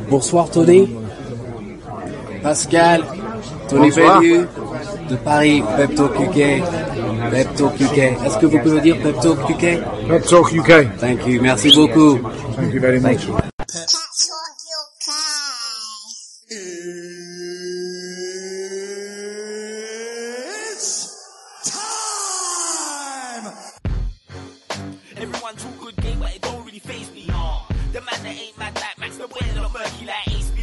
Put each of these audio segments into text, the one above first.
Bonsoir Tony. Pascal. Tony Bellew de Paris, Pep Talk UK. Pep Talk UK. Est-ce que vous pouvez dire Pep Talk UK? Pep Talk UK. Thank you. Merci beaucoup. Thank you very much. Pep Talk UK. It's time. Everyone's all good game, but it don't really faze me. The man that ain't mad like Max, the boy that not murky like Ace B.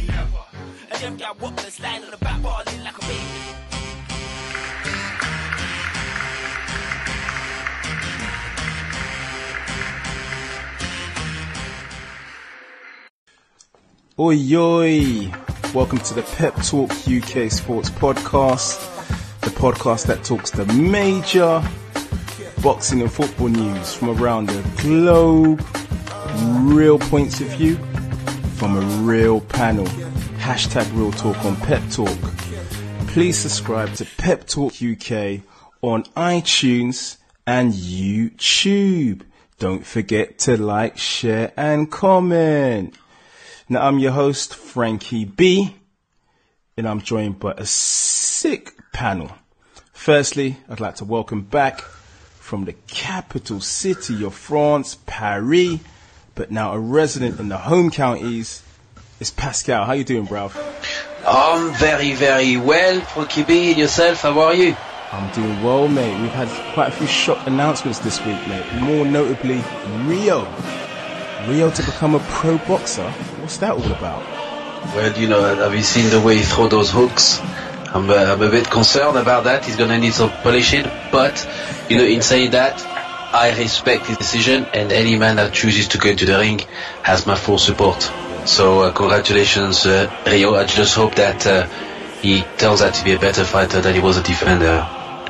And them gal walk the slide on the back bar, lit like a baby. Oi, oi. Welcome to the Pep Talk UK Sports Podcast, the podcast that talks the major boxing and football news from around the globe, real points of view from a real panel. Hashtag real talk on Pep Talk. Please subscribe to Pep Talk UK on iTunes and YouTube. Don't forget to like, share and comment. Now, I'm your host, Frankie B, and I'm joined by a sick panel. Firstly, I'd like to welcome back from the capital city of France, Paris, but now a resident in the home counties, it's Pascal. How you doing, bruv? I'm very, very well, Frankie B, and yourself, how are you? I'm doing well, mate. We've had quite a few shock announcements this week, mate. More notably, Rio to become a pro boxer. What's that all about? Well, you know, have you seen the way he throws those hooks? I'm a bit concerned about that. He's going to need some polishing. But, you know, in saying that, I respect his decision, and any man that chooses to go into the ring has my full support. So, congratulations, Rio. I just hope that he turns out to be a better fighter than he was a defender.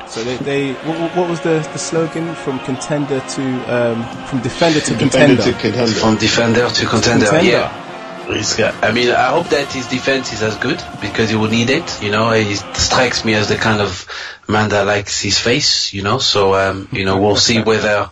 So what was the slogan? From contender to from defender to contender. From defender to contender. Yeah. I mean, I hope that his defense is as good, because he will need it. You know, he strikes me as the kind of man that likes his face. You know, so you know, we'll see whether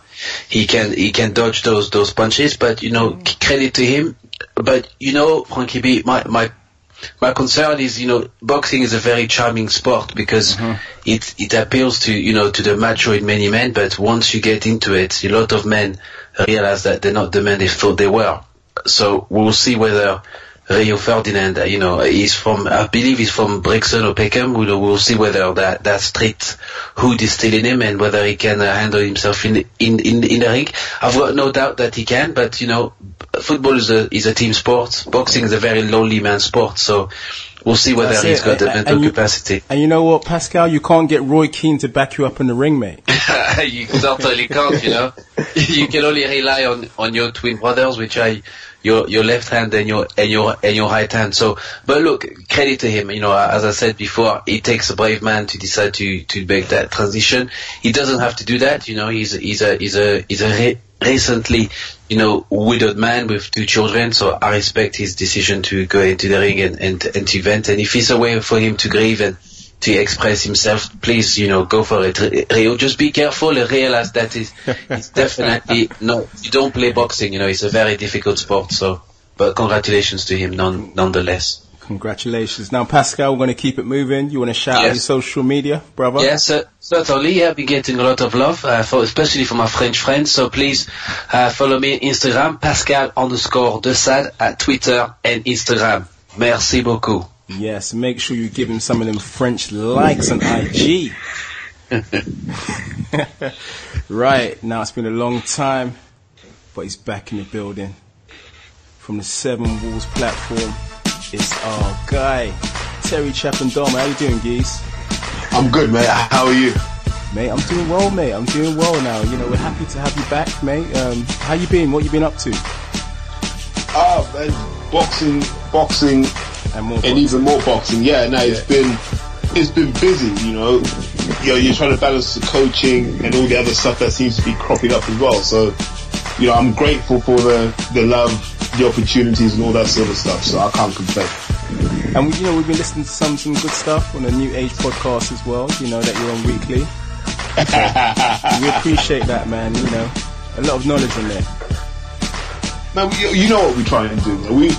he can dodge those punches. But you know, credit to him. But you know, Frankie B, my concern is, you know, boxing is a very charming sport because it appeals to, you know, to the macho in many men, but once you get into it, a lot of men realize that they're not the men they thought they were. So we'll see whether Rio Ferdinand, you know, I believe he's from Brixton or Peckham. We'll see whether that street hood is still in him and whether he can handle himself in the ring. I've got no doubt that he can, but you know, football is a team sport. Boxing is a very lonely man sport. So we'll see whether he's got the mental capacity. And you know what, Pascal, you can't get Roy Keane to back you up in the ring, mate. You certainly can't, you know. You can only rely on your twin brothers, which are your left hand and your right hand. So, but look, credit to him. You know, as I said before, it takes a brave man to decide to make that transition. He doesn't have to do that. You know, he's a recently, you know, widowed man with 2 children. So I respect his decision to go into the ring and to vent. And if it's a way for him to grieve and to express himself, please, you know, go for it. Rio, just be careful and realize that it's definitely no, you don't play boxing, you know, it's a very difficult sport. So, but congratulations to him nonetheless. Congratulations. Now, Pascal, we're going to keep it moving. You want to shout out your social media, brother? Yes, certainly. I've been getting a lot of love, especially from my French friends. So please follow me on Instagram, Pascal_Desad at Twitter and Instagram. Merci beaucoup. Yes, make sure you give him some of them French likes on IG. Right, now it's been a long time, but he's back in the building. From the Seven Walls platform, it's our guy, Terry Chappendama. How you doing, Giggz? I'm good, mate. How are you? Mate, I'm doing well, mate. I'm doing well now. You know, we're happy to have you back, mate. How you been? What you been up to? Man, boxing. And even more boxing, yeah. No, it's been busy, you know. You're trying to balance the coaching and all the other stuff that seems to be cropping up as well. So, you know, I'm grateful for the love, the opportunities, and all that sort of stuff. So I can't complain. And you know, we've been listening to some good stuff on the New Age podcast as well. You know that you're on weekly. So we appreciate that, man. You know, a lot of knowledge in there. Man, you know what we're trying to do, man.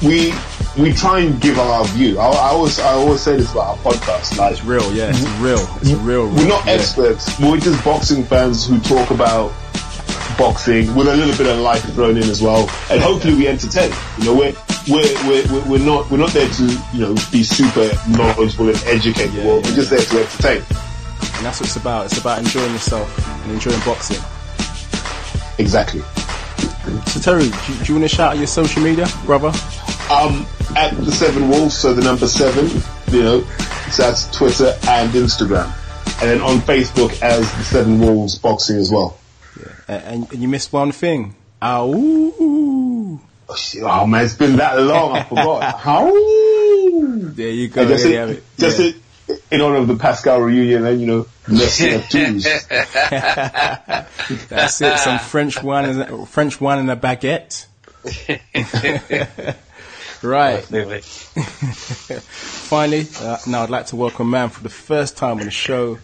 we try and give our view. I always say this about our podcast. Like, it's real, yeah. It's real. We're not experts. We're just boxing fans who talk about boxing with a little bit of life thrown in as well, and hopefully we entertain. You know, we're not there to, you know, be super knowledgeable and educate the world. We're just there to entertain. And that's what it's about. It's about enjoying yourself and enjoying boxing. Exactly. So Terry, do you want to shout out your social media, brother? At the 7 Wolves, so the number 7, you know, so that's Twitter and Instagram, and then on Facebook as the 7 Wolves Boxing as well. Yeah. And you missed one thing. Ow! Oh man, it's been that long, I forgot. Ow! There you go. There you have it. Just in honor of the Pascal reunion, and you know, Messi of twos. That's it. Some French wine and a baguette. Right. Finally, now I'd like to welcome a man for the first time on the show,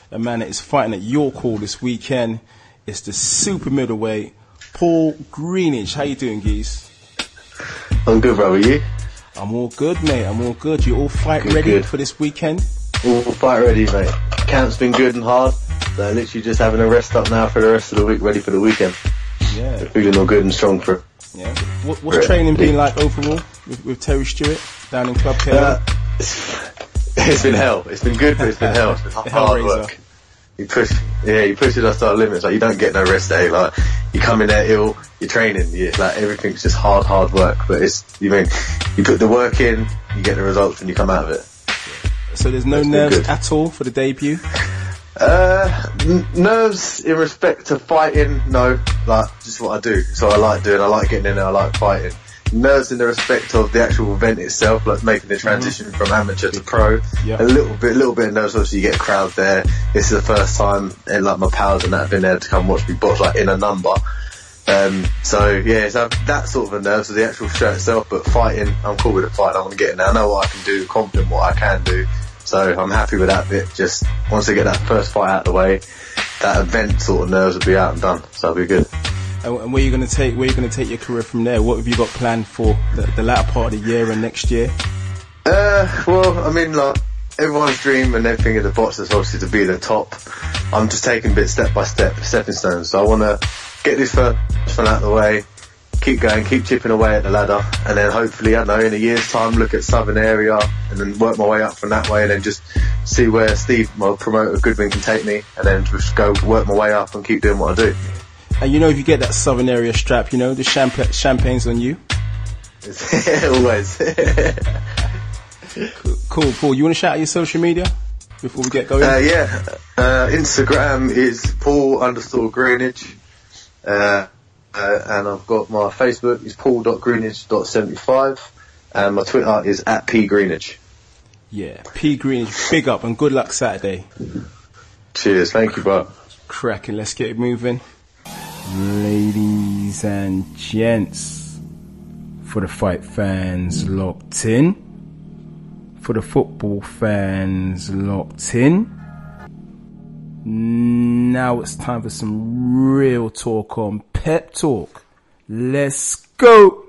a man that is fighting at York Hall this weekend. It's the super middleweight, Paul Greenidge. How you doing, Giggz? I'm good, bro. Are you? I'm all good, mate. I'm all good. You all fight ready for this weekend? All fight ready, mate. Camp's been good and hard. So literally just having a rest up now for the rest of the week, ready for the weekend. Yeah. Feeling all good and strong for it. Yeah. What's training been like overall with Terry Stewart down in Club KO? It's been hell. It's been good, but it's been hell. It's been hard work. You pushes us to our limits. Like, you don't get no rest day. Like, you come in there ill, you're training. Like, everything's just hard work. But you put the work in, you get the results, and you come out of it. So there's no nerves at all for the debut? Nerves in respect to fighting, no. Like, just what I do. So I like doing, I like getting in there, I like fighting. Nerves in the respect of the actual event itself, like making the transition from amateur to pro. Yep. A little bit of nerves. Obviously, you get a crowd there. This is the first time, and like my pals and that have been there to come watch me box, like in a number. So that sort of a nerve. So the actual show itself, but fighting, I'm cool with the fight. I want to get in there. I know what I can do, confident what I can do. So I'm happy with that bit. Just once I get that first fight out of the way, that event sort of nerves will be out and done. So I'll be good. And where are you going to take your career from there? What have you got planned for the latter part of the year and next year? Well, I mean, like, everyone's dream and everything in the box is obviously to be the top. I'm just taking bits step by step, stepping stones. So I want to get this first one out of the way, keep going, keep chipping away at the ladder, and then hopefully, I don't know, in a year's time, look at Southern area and then work my way up from that way, and then just see where Steve, my promoter, Goodwin, can take me, and then just go work my way up and keep doing what I do. And you know, if you get that Southern area strap, you know, the champagne's on you. Always. Cool, Paul. You want to shout out your social media before we get going? Instagram is Paul_Greenidge. And I've got my Facebook is paul.greenidge.75, and my Twitter is @pgreenidge. Yeah, P Greenidge, big up and good luck Saturday. Cheers, thank you, bro. Cracking, let's get it moving. Ladies and gents, for the fight fans locked in, for the football fans locked in, now it's time for some real talk on Pep Talk. Let's go!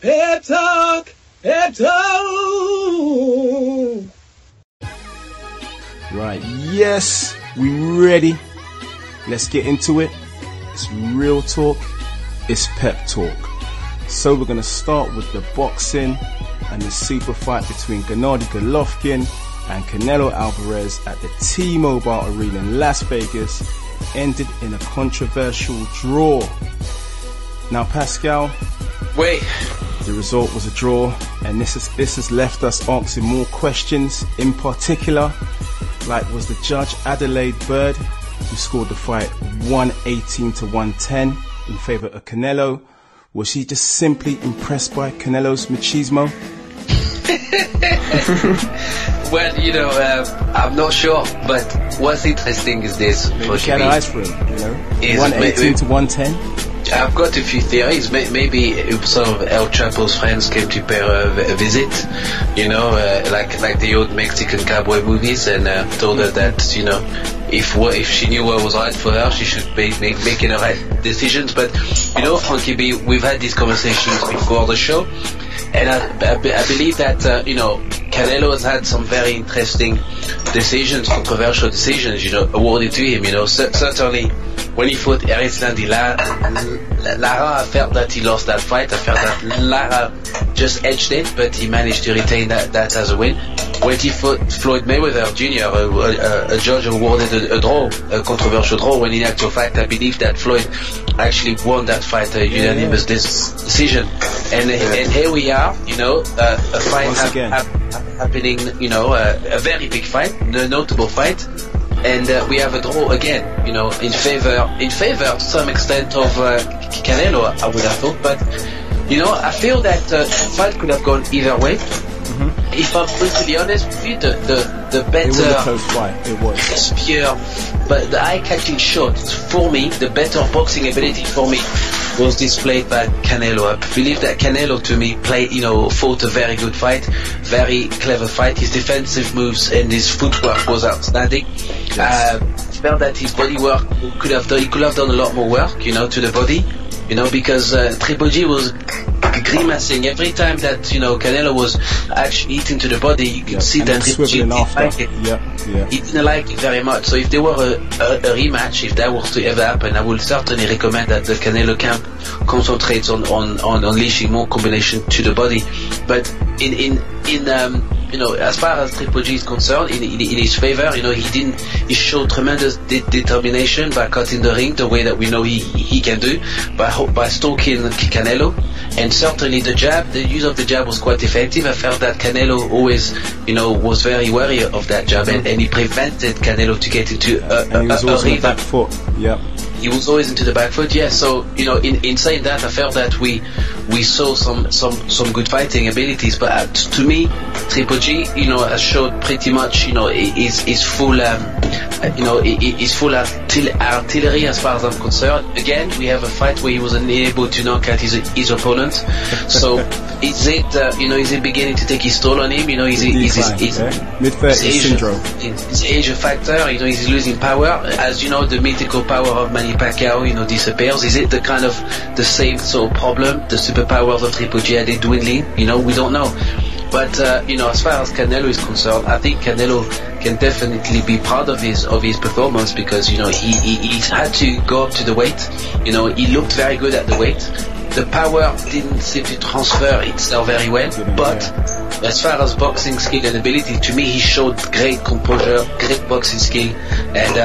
Pep Talk! Pep Talk! Right, yes, we ready. Let's get into it. It's real talk. It's Pep Talk. So we're going to start with the boxing and the super fight between Gennady Golovkin and Canelo Alvarez at the T-Mobile Arena in Las Vegas ended in a controversial draw. Now, Pascal, the result was a draw, and this has left us asking more questions. In particular, like, was the judge Adelaide Bird, who scored the fight 118-110 in favour of Canelo, was he just simply impressed by Canelo's machismo? Well, you know, I'm not sure, but what's interesting is this. Maybe she had eyes for him, you know? 118-110. I've got a few theories. Maybe some of El Chapo's friends came to pay her a visit, like the old Mexican cowboy movies, and told her that, if she knew what was right for her, she should be making the right decisions. But, Frankie B, we've had these conversations before the show, and I believe that, Canelo has had some very interesting decisions, controversial decisions, awarded to him, certainly when he fought Erislandy Lara, I felt that he lost that fight. I felt that Lara just edged it, but he managed to retain that as a win. When he fought Floyd Mayweather Jr., a judge awarded a draw, a controversial draw, when in actual fact I believe that Floyd actually won that fight, a unanimous decision. And here we are, a fight happening, a very big fight, a notable fight. And we have a draw again, in favor to some extent of Canelo, I would have thought. But, I feel that the fight could have gone either way. Mm-hmm. If I'm brutally honest with you, the better... It was a close fight, it was. Pure, but the eye-catching shot, for me, the better boxing ability for me was displayed by Canelo. I believe that Canelo, to me, fought a very good fight, very clever fight. His defensive moves and his footwork was outstanding. Yes. Felt that his body work he could have done a lot more work, to the body, because Triple G was grimacing every time that Canelo was actually hitting to the body. You could see that Triple G didn't like it. He didn't like it very much. So if there were a rematch, if that was to ever happen, I would certainly recommend that the Canelo camp concentrates on unleashing more combination to the body. But as far as Triple G is concerned, in his favor, he showed tremendous determination by cutting the ring the way that we know he can do, by stalking Canelo, and certainly the use of the jab was quite effective. I felt that Canelo always, was very wary of that jab, and he prevented Canelo to get into and he was always on the back foot. Yeah. He was always into the back foot, So, in saying that, I felt that we saw some good fighting abilities, but to me, Triple G, has showed pretty much, his full, his full artillery as far as I'm concerned. Again, we have a fight where he was unable to knock out his opponent. So, is it beginning to take his toll on him? Mid-30s syndrome. His age a factor. He's losing power. As you know, the mythical power of Manny Pacquiao, disappears. Is it the same sort of problem? The superpowers of Triple G, are they dwindling? We don't know. But as far as Canelo is concerned, I think Canelo can definitely be proud of his performance, because he had to go up to the weight. He looked very good at the weight. The power didn't seem to transfer itself very well, but as far as boxing skill and ability, to me he showed great composure, great boxing skill, and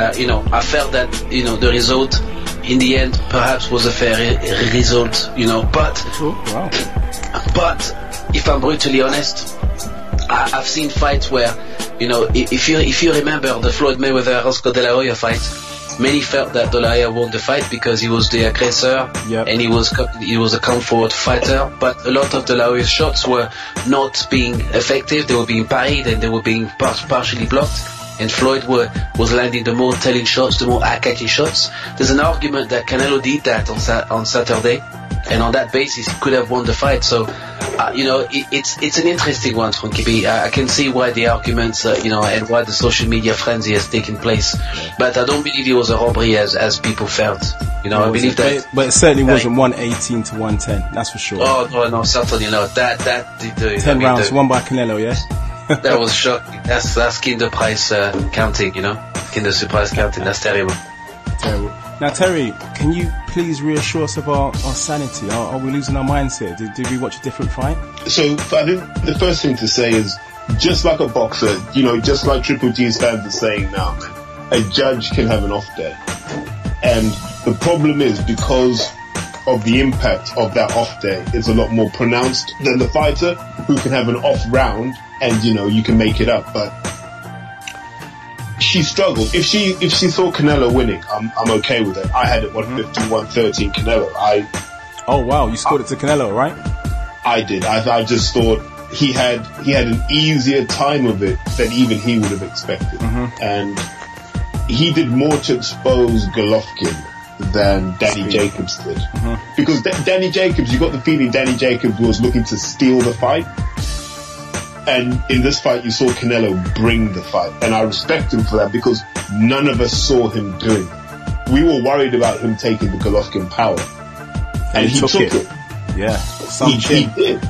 I felt that the result in the end perhaps was a fair result, but if I'm brutally honest, I've seen fights where, if you remember the Floyd Mayweather Oscar De La Hoya fight, many felt that De La Hoya won the fight because he was the aggressor, and he was a come-forward fighter. But a lot of De La Hoya's shots were not being effective; they were being parried and they were being partially blocked. And Floyd was landing the more telling shots, the more eye-catching shots. There's an argument that Canelo did that on Saturday, and on that basis he could have won the fight. So, it's an interesting one, Frankie B. I can see why the arguments, and why the social media frenzy has taken place. But I don't believe it was a robbery as people felt. I believe that. But it certainly wasn't 118 to 110. That's for sure. Oh no, certainly not. That did 10 rounds won by Canelo, yeah. That was shocking. That's Kinder Price counting, Kinder Surprise counting. That's terrible. Terrible. Now, Terry, can you please reassure us of our sanity? Are we losing our minds here? Did we watch a different fight? So, I think the first thing to say is, just like a boxer, just like Triple G's fans are saying now, a judge can have an off day. And the problem is, because of the impact of that off day is a lot more pronounced than the fighter who can have an off round and you can make it up. But she struggled. If she saw Canelo winning, I'm okay with it. I had it 115, 113 Canelo. Oh wow, you scored it to Canelo, right? I did. I just thought he had an easier time of it than even he would have expected. And he did more to expose Golovkin than Danny Jacobs did. Because Danny Jacobs, you got the feeling Danny Jacobs was looking to steal the fight. And in this fight, you saw Canelo bring the fight. And I respect him for that because none of us saw him doing it. We were worried about him taking the Golovkin power. And he took it. Yeah. He did.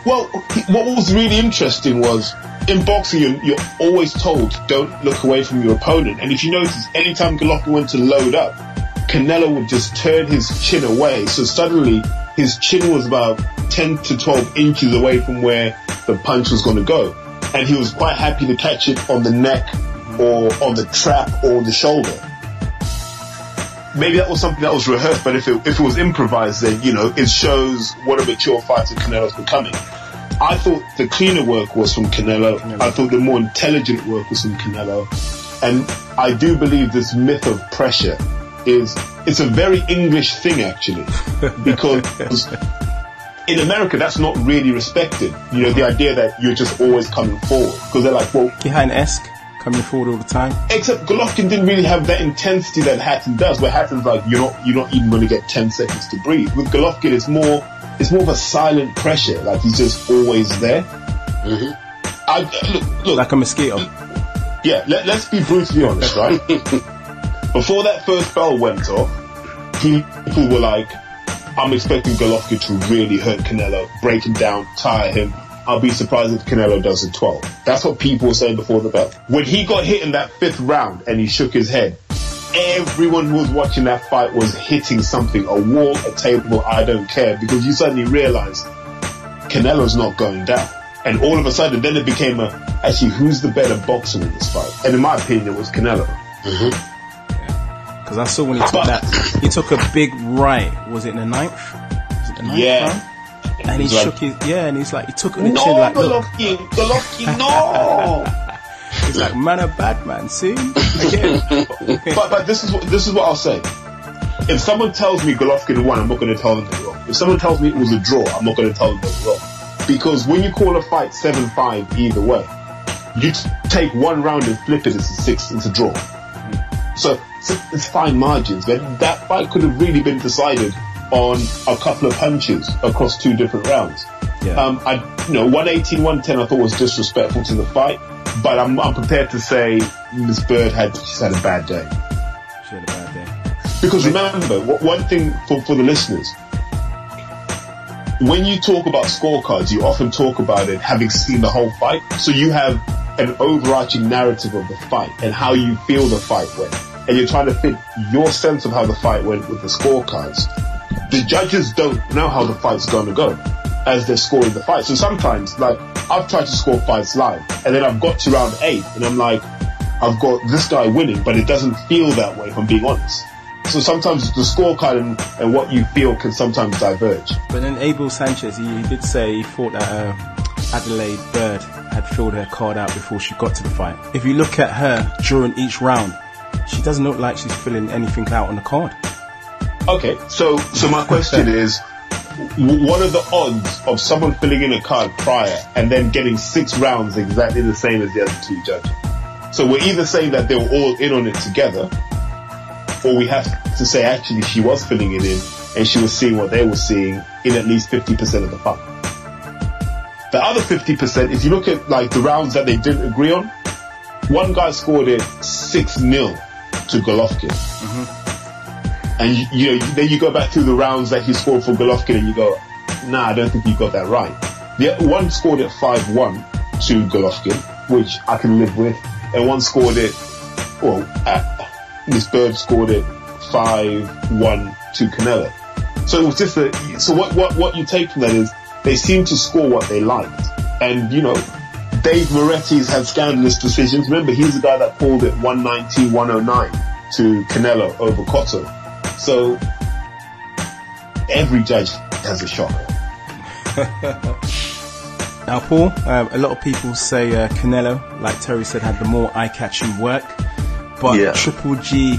Well, what was really interesting was, in boxing, you're always told, don't look away from your opponent. And if you notice, anytime Golovkin went to load up, Canelo would just turn his chin away. So suddenly, his chin was about 10 to 12 inches away from where the punch was going to go. And he was quite happy to catch it on the neck or on the trap or the shoulder. Maybe that was something that was rehearsed, but if it was improvised, then, you know, it shows what a mature fighter Canelo's becoming. I thought the cleaner work was from Canelo. I thought the more intelligent work was from Canelo. And I do believe this myth of pressure it's a very English thing, actually, because in America, that's not really respected. You know, the idea that you're just always coming forward. Because they're like, well... Behind-esque, coming forward all the time. Except Golovkin didn't really have that intensity that Hatton does, where Hatton's like, you're not even going to get 10 seconds to breathe. With Golovkin, it's more of a silent pressure. Like, he's just always there. Look, like a mosquito. Yeah, let's be brutally honest, right? Before that first bell went off, people were like, I'm expecting Golovkin to really hurt Canelo, break him down, tire him. I'll be surprised if Canelo does a 12. That's what people were saying before the bell. When he got hit in that 5th round and he shook his head, everyone who was watching that fight was hitting something, a wall, a table, I don't care, because you suddenly realize Canelo's not going down. And all of a sudden, then it became actually, who's the better boxer in this fight? And in my opinion, it was Canelo. Because I saw when he took he took a big right. Was it in the 9th? Was it the 9th round? And he shook his, and he's like, he took it on the chin like, Golovkin, no! He's like, man, a bad man, see? Again. but this is what I'll say. If someone tells me Golovkin won, I'm not going to tell them they're wrong. If someone tells me it was a draw, I'm not going to tell them they're wrong. Because when you call a fight 7-5 either way, you take one round and flip it, it's a draw. So it's fine margins, but that fight could have really been decided on a couple of punches across 2 different rounds. 118, 110 I thought was disrespectful to the fight, but I'm prepared to say Miss Bird just had a bad day. She had a bad day. Because remember, one thing for the listeners, when you talk about scorecards, you often talk about it having seen the whole fight, so you have an overarching narrative of the fight and how you feel the fight went. And you're trying to fit your sense of how the fight went with the scorecards. The judges don't know how the fight's going to go as they're scoring the fight. So sometimes, like, I've tried to score fights live, and then I've got to round 8, and I'm like, I've got this guy winning, but it doesn't feel that way, if I'm being honest. So sometimes the scorecard and what you feel can sometimes diverge. But then Abel Sanchez, he did say he thought that Adelaide Bird had filled her card out before she got to the fight. If you look at her during each round, she doesn't look like she's filling anything out on the card. Okay, so my question is, what are the odds of someone filling in a card prior and then getting 6 rounds exactly the same as the other 2 judges? So we're either saying that they were all in on it together, or we have to say actually she was filling it in and she was seeing what they were seeing in at least 50% of the fight. The other 50%, if you look at like the rounds that they didn't agree on, one guy scored it 6-0 to Golovkin. And then you go back through the rounds that he scored for Golovkin and you go, nah, I don't think you got that right. One scored it 5-1 to Golovkin, which I can live with, and one scored it, Miss Bird scored it 5-1 to Canelo. So it was just so what you take from that is they seem to score what they liked. And Dave Moretti's had scandalous decisions. Remember, he's the guy that called it 190-109 to Canelo over Cotto. So every judge has a shot. Now, Paul, a lot of people say Canelo, like Terry said, had the more eye-catching work. But Triple G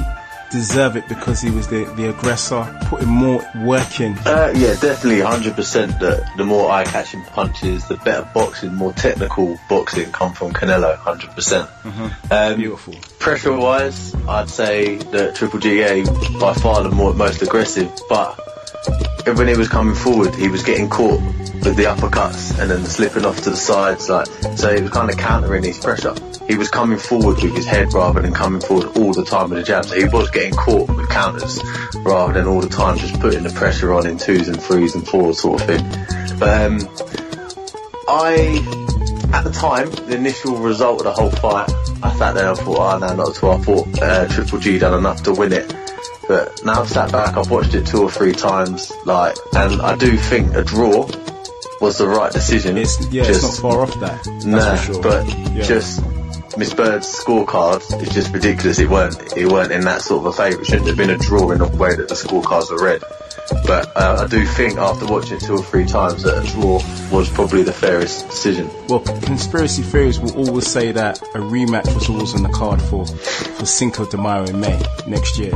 deserve it because he was the aggressor, putting more work in? Yeah, definitely 100% that the more eye-catching punches, the better boxing, more technical boxing come from Canelo, 100%. Beautiful. Pressure-wise, I'd say that Triple G, by far the most aggressive, but when he was coming forward, he was getting caught with the uppercuts and then slipping off to the sides, so he was kind of countering his pressure. He was coming forward with his head rather than coming forward all the time with the jabs. So he was getting caught with counters rather than all the time just putting the pressure on in 2s and 3s and 4s sort of thing. But at the time, the initial result of the whole fight, I sat there and thought, no, not at all. I thought Triple G done enough to win it. But now I've sat back, I've watched it 2 or 3 times, and I do think a draw was the right decision. It's not far off that. Nah, for sure. But just Miss Bird's scorecard is just ridiculous. It weren't in that sort of a favour. It shouldn't have been a draw in the way that the scorecards were read. But I do think after watching it 2 or 3 times that a draw was probably the fairest decision. Well, conspiracy theories will always say that a rematch was always on the card for Cinco de Mayo in May next year.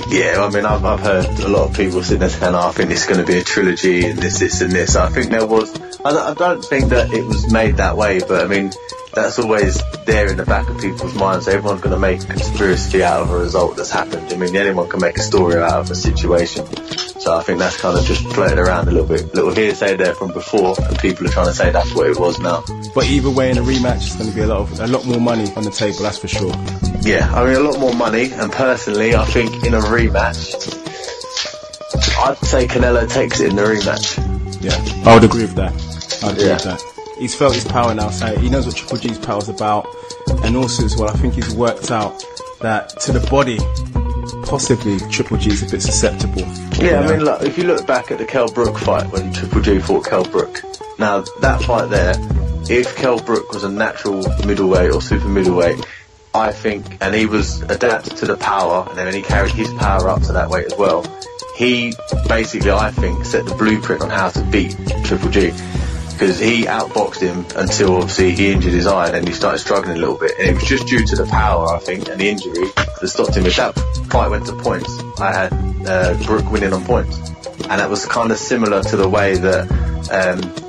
Yeah, I mean, I've heard a lot of people sitting there saying, I think it's going to be a trilogy and this and this. I think there was, I don't think that it was made that way, but I mean, that's always there in the back of people's minds. Everyone's going to make a conspiracy out of a result that's happened. I mean, anyone can make a story out of a situation. So I think that's kind of just floated around a little bit. Little hearsay there from before, and people are trying to say that's what it was now. But either way, in a rematch, it's going to be a lot more money on the table, that's for sure. Yeah, I mean, a lot more money, and personally, I think in a rematch, I'd say Canelo takes it in the rematch. Yeah, I would agree with that. With that. He's felt his power now, so he knows what Triple G's power is about, and also as well, I think he's worked out that to the body, possibly Triple G's a bit susceptible. Yeah, I mean, look, if you look back at the Kell Brook fight when Triple G fought Kell Brook, now that fight there, if Kell Brook was a natural middleweight or super middleweight, I think, and he was adapted to the power, and then he carried his power up to that weight as well, he basically, I think, set the blueprint on how to beat Triple G. Because he outboxed him until obviously he injured his eye and then he started struggling a little bit. And it was just due to the power, I think, and the injury that stopped him. If that fight went to points, I had Brook winning on points. And that was kind of similar to the way that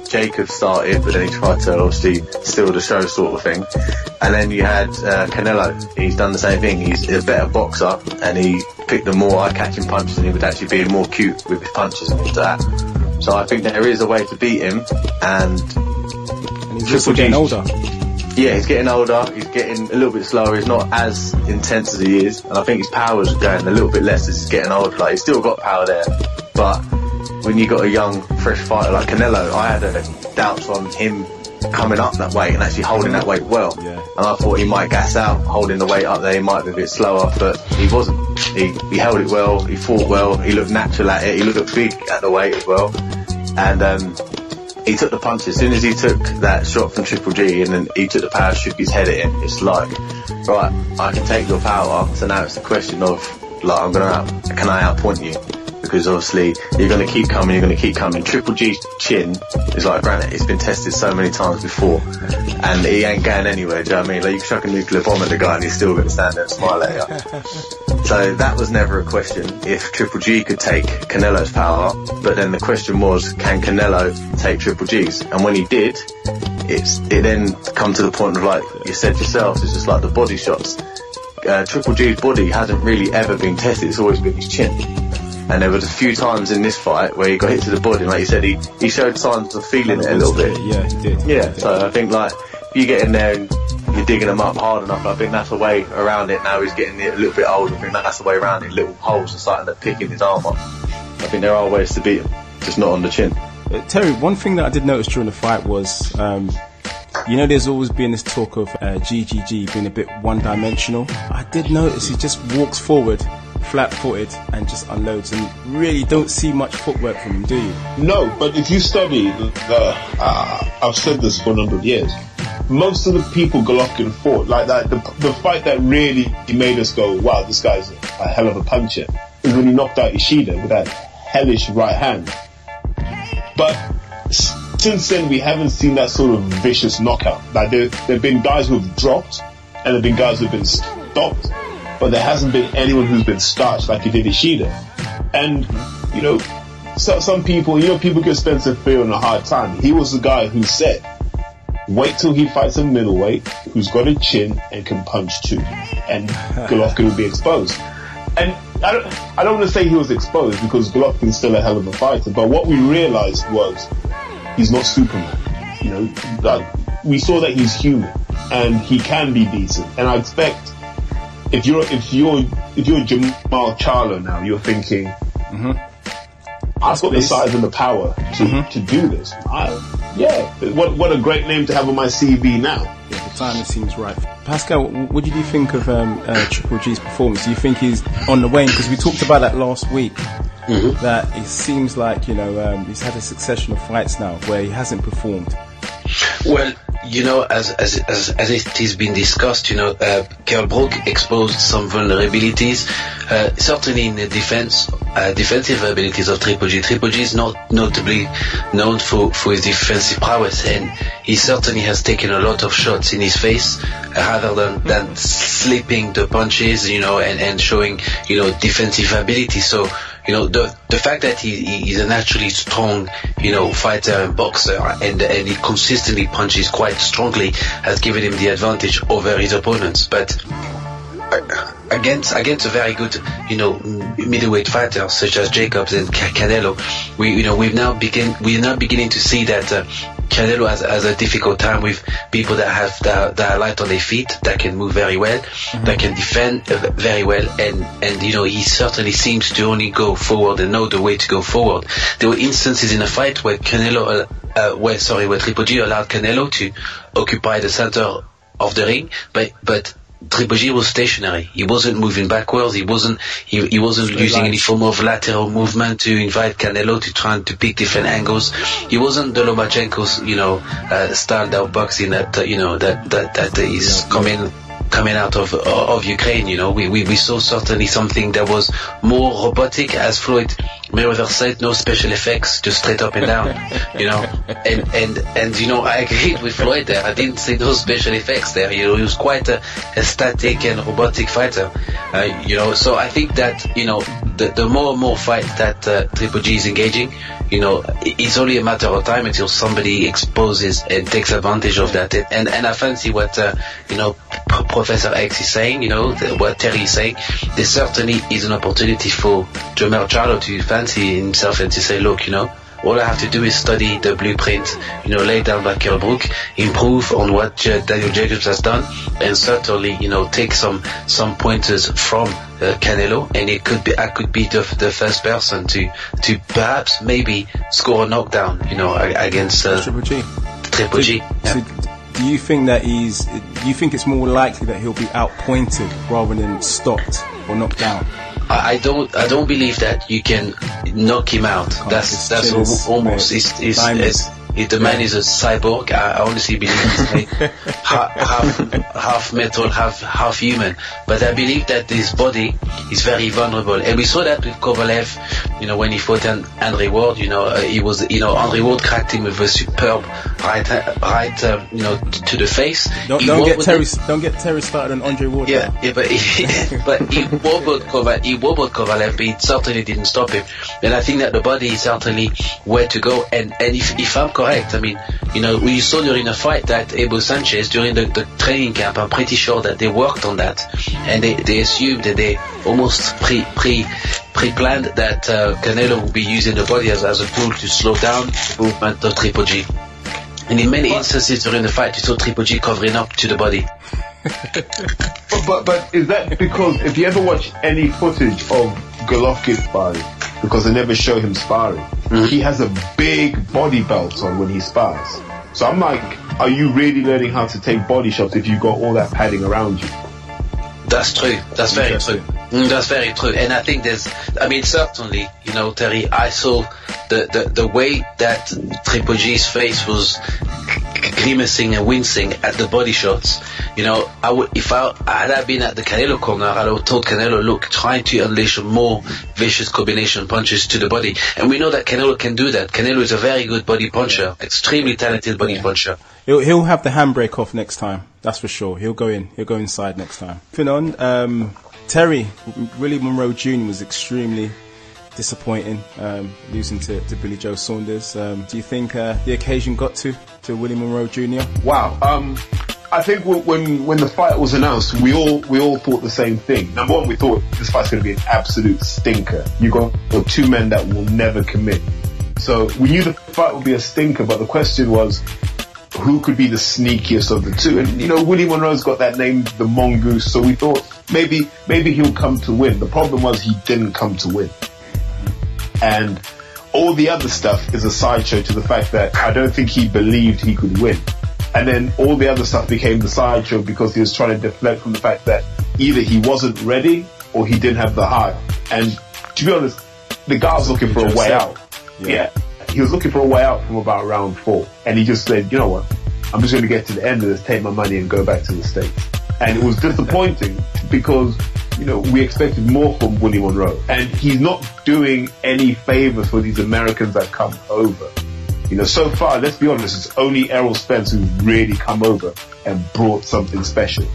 Jacob started, but then he tried to obviously steal the show sort of thing. And then you had Canelo. He's done the same thing. He's a better boxer and he picked the more eye-catching punches and he would actually be more cute with his punches and all that. So I think there is a way to beat him, and he's also getting older. Yeah, he's getting older, he's getting a little bit slower, he's not as intense as he is, and I think his power's going a little bit less as he's getting older. Like, he's still got power there, but when you got a young, fresh fighter like Canelo, I had doubts on him coming up that weight and actually holding that weight well. Yeah. And I thought he might gas out holding the weight up there, he might be a bit slower, but he wasn't. He held it well, he fought well, he looked natural at it, he looked big at the weight as well. And he took the punches. As soon as he took that shot from Triple G and then he took the power, shook his head at him, it's like, right, I can take your power, so now it's a question of, like, can I outpoint you? Because obviously, you're going to keep coming. Triple G's chin is like granite. It's been tested so many times before. And he ain't going anywhere, do you know what I mean? Like, you can chuck a nuclear bomb at the guy and he's still going to stand there and smile at you. So that was never a question if Triple G could take Canelo's power. But then the question was, can Canelo take Triple G's? And when he did, it then come to the point of, like you said yourself, it's just like the body shots. Triple G's body hasn't really ever been tested. It's always been his chin. And there was a few times in this fight where he got hit to the body, and like you said, he showed signs of feeling it a little bit. Yeah, he did. Yeah, so I think, like, if you get in there and you're digging him up hard enough, I think that's the way around it. Now he's getting a little bit older, I think that's the way around it. Little holes are starting to pick in his arm up. I think there are ways to beat him, just not on the chin. Terry, one thing that I did notice during the fight was, there's always been this talk of GGG being a bit one-dimensional. I did notice he just walks forward, flat-footed, and just unloads, and really don't see much footwork from him, do you? No, but if you study, I've said this for a number of years, most of the people Golovkin fought, like that, the fight that really made us go, wow, this guy's a hell of a puncher, is when he knocked out Ishida with that hellish right hand. But since then, we haven't seen that sort of vicious knockout. Like, there have been guys who've dropped, and there have been guys who've been stopped. but there hasn't been anyone who's been starched like he did Ishida. And, you know, some people, you know, people give Spencer Fearon a hard time. He was the guy who said, wait till he fights a middleweight who's got a chin and can punch too, and Golovkin will be exposed. And I don't want to say he was exposed, because Golovkin's still a hell of a fighter, but what we realized was he's not Superman. You know, that we saw that he's human and he can be decent. And I expect if you're Jamal Charlo now, you're thinking, I've got the size and the power to do this. What a great name to have on my CV now. Yeah, the timing seems right. Pascal, what did you think of Triple G's performance? Do you think he's on the wane? Because we talked about that last week. That it seems like, you know, he's had a succession of fights now where he hasn't performed. Well, you know, as it has been discussed, you know, Kell Brook exposed some vulnerabilities, certainly in the defensive abilities of Triple G. Triple G is not notably known for his defensive prowess, and he certainly has taken a lot of shots in his face, rather than slipping the punches, you know, and showing, you know, defensive ability. So, you know, the fact that he's a naturally strong, you know, fighter and boxer, and he consistently punches quite strongly, has given him the advantage over his opponents. But against a very good, you know, middleweight fighters such as Jacobs and Canelo, we're now beginning to see that Canelo has a difficult time with people that are light on their feet, that can move very well, that can defend very well, and you know, he certainly seems to only go forward and know the way to go forward. There were instances in a fight where where Triple G allowed Canelo to occupy the center of the ring, but Triple G was stationary. He wasn't moving backwards. He wasn't using any form of lateral movement to invite Canelo to try to pick different angles. He wasn't the Lomachenko's, you know, style of boxing that, you know, that is coming out of Ukraine. You know, we saw certainly something that was more robotic, as Floyd Mayweather said, no special effects, just straight up and down, you know, and you know, I agreed with Floyd there. I didn't say no special effects there. You know, he was quite a static and robotic fighter, you know. So I think that, you know, the more and more fights that Triple G is engaging, you know, it's only a matter of time until somebody exposes and takes advantage of that. And I fancy what you know, Professor X is saying, you know, what Terry is saying. There certainly is an opportunity for Jamal Charlo to fancy himself and to say, look, you know, all I have to do is study the blueprint, you know, laid down by Kell Brook, improve on what Daniel Jacobs has done, and certainly, you know, take some pointers from Canelo, and I could be the first person to perhaps maybe score a knockdown, you know, against Triple G. Yeah. So do you think that do you think it's more likely that he'll be outpointed rather than stopped or knocked down? I don't believe that you can knock him out. That's almost the man is a cyborg. I honestly believe he's made half metal, half human. But I believe that his body is very vulnerable, and we saw that with Kovalev. You know, when he fought Andre Ward, you know, he was, you know, Andre Ward cracked him with a superb right, you know, to the face. Don't get Terry started on Andre Ward. Yeah, but he wobbled Kovalev, but he certainly didn't stop him. And I think that the body is certainly where to go. And if I'm correct, I mean, you know, we saw during a fight that Ebo Sanchez, during the training camp, I'm pretty sure that they worked on that, and they assumed that they almost pre-planned that Canelo would be using the body as a tool to slow down the movement of Triple G. And in many instances during the fight, you saw Triple G covering up to the body. But is that because if you ever watch any footage of Golovkin sparring, because they never show him sparring, he has a big body belt on when he spars. So I'm like, are you really learning how to take body shots if you've got all that padding around you? That's true. That's very true. That's very true. And I think certainly, you know, Terry, I saw the way that Triple G's face was grimacing and wincing at the body shots. You know, had I been at the Canelo corner, I would have told Canelo, look, try to unleash more vicious combination punches to the body. And we know that Canelo can do that. Canelo is a very good body puncher, extremely talented body puncher. He'll have the handbrake off next time, that's for sure. He'll go inside next time. Moving on, Terry, Willie Monroe Jr. was extremely disappointing, losing to Billy Joe Saunders. Do you think the occasion got to Willie Monroe Jr.? Wow. I think when the fight was announced, we all thought the same thing. Number one, we thought this fight's going to be an absolute stinker. You got two men that will never commit. So we knew the fight would be a stinker, but the question was, who could be the sneakiest of the two? And, you know, Willie Monroe's got that name, the Mongoose, so we thought maybe he'll come to win. The problem was he didn't come to win. And all the other stuff is a sideshow to the fact that I don't think he believed he could win. And then all the other stuff became the sideshow because he was trying to deflect from the fact that either he wasn't ready or he didn't have the heart. And to be honest, the guy was looking for a way out. Yeah. He was looking for a way out from about round 4. And he just said, you know what, I'm just going to get to the end of this, take my money and go back to the States. And it was disappointing because, you know, we expected more from Willie Monroe. And he's not doing any favors for these Americans that come over. You know, so far, let's be honest, it's only Errol Spence who's really come over and brought something special.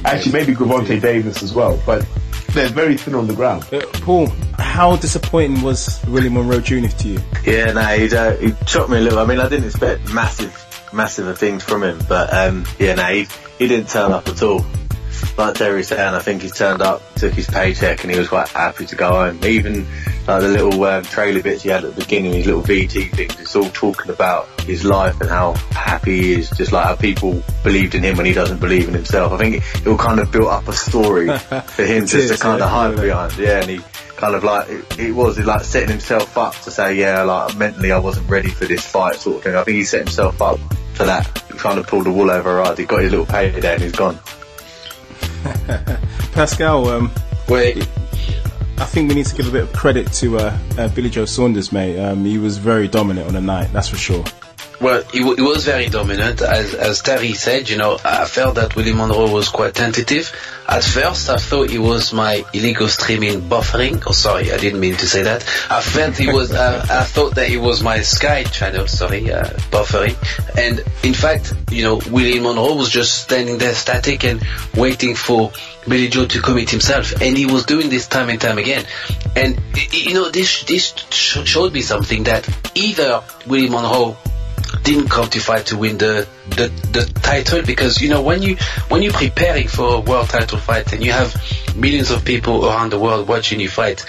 Actually, maybe Gervonta Davis as well, but they're very thin on the ground. Paul, how disappointing was Willie Monroe Jr. to you? Yeah, no, he shocked me a little. I mean, I didn't expect massive things from him, but he didn't turn up at all. Like Terry said, I think he turned up, took his paycheck, and he was quite happy to go home. Even like the little trailer bits he had at the beginning, his little VT things, it's all talking about his life and how happy he is, just like how people believed in him when he doesn't believe in himself. I think it all kind of built up a story for him to kind of hide behind. Yeah, and he kind of like, it was like setting himself up to say, yeah, like mentally I wasn't ready for this fight sort of thing. I think he set himself up for that. He kind of pulled the wool over our eyes. He got his little payday and he's gone. Pascal, I think we need to give a bit of credit to Billy Joe Saunders, mate. He was very dominant on the night, that's for sure. Well, he was very dominant. As Terry said, you know, I felt that Willie Monroe was quite tentative. At first, I thought he was my illegal streaming buffering. Oh, sorry, I didn't mean to say that. I thought that he was my Sky channel, buffering. And in fact, you know, Willie Monroe was just standing there static and waiting for Billy Joe to commit himself. And he was doing this time and time again. And, you know, this showed me something, that either Willie Monroe didn't come to fight to win the title, because, you know, when you're preparing for a world title fight and you have millions of people around the world watching you fight,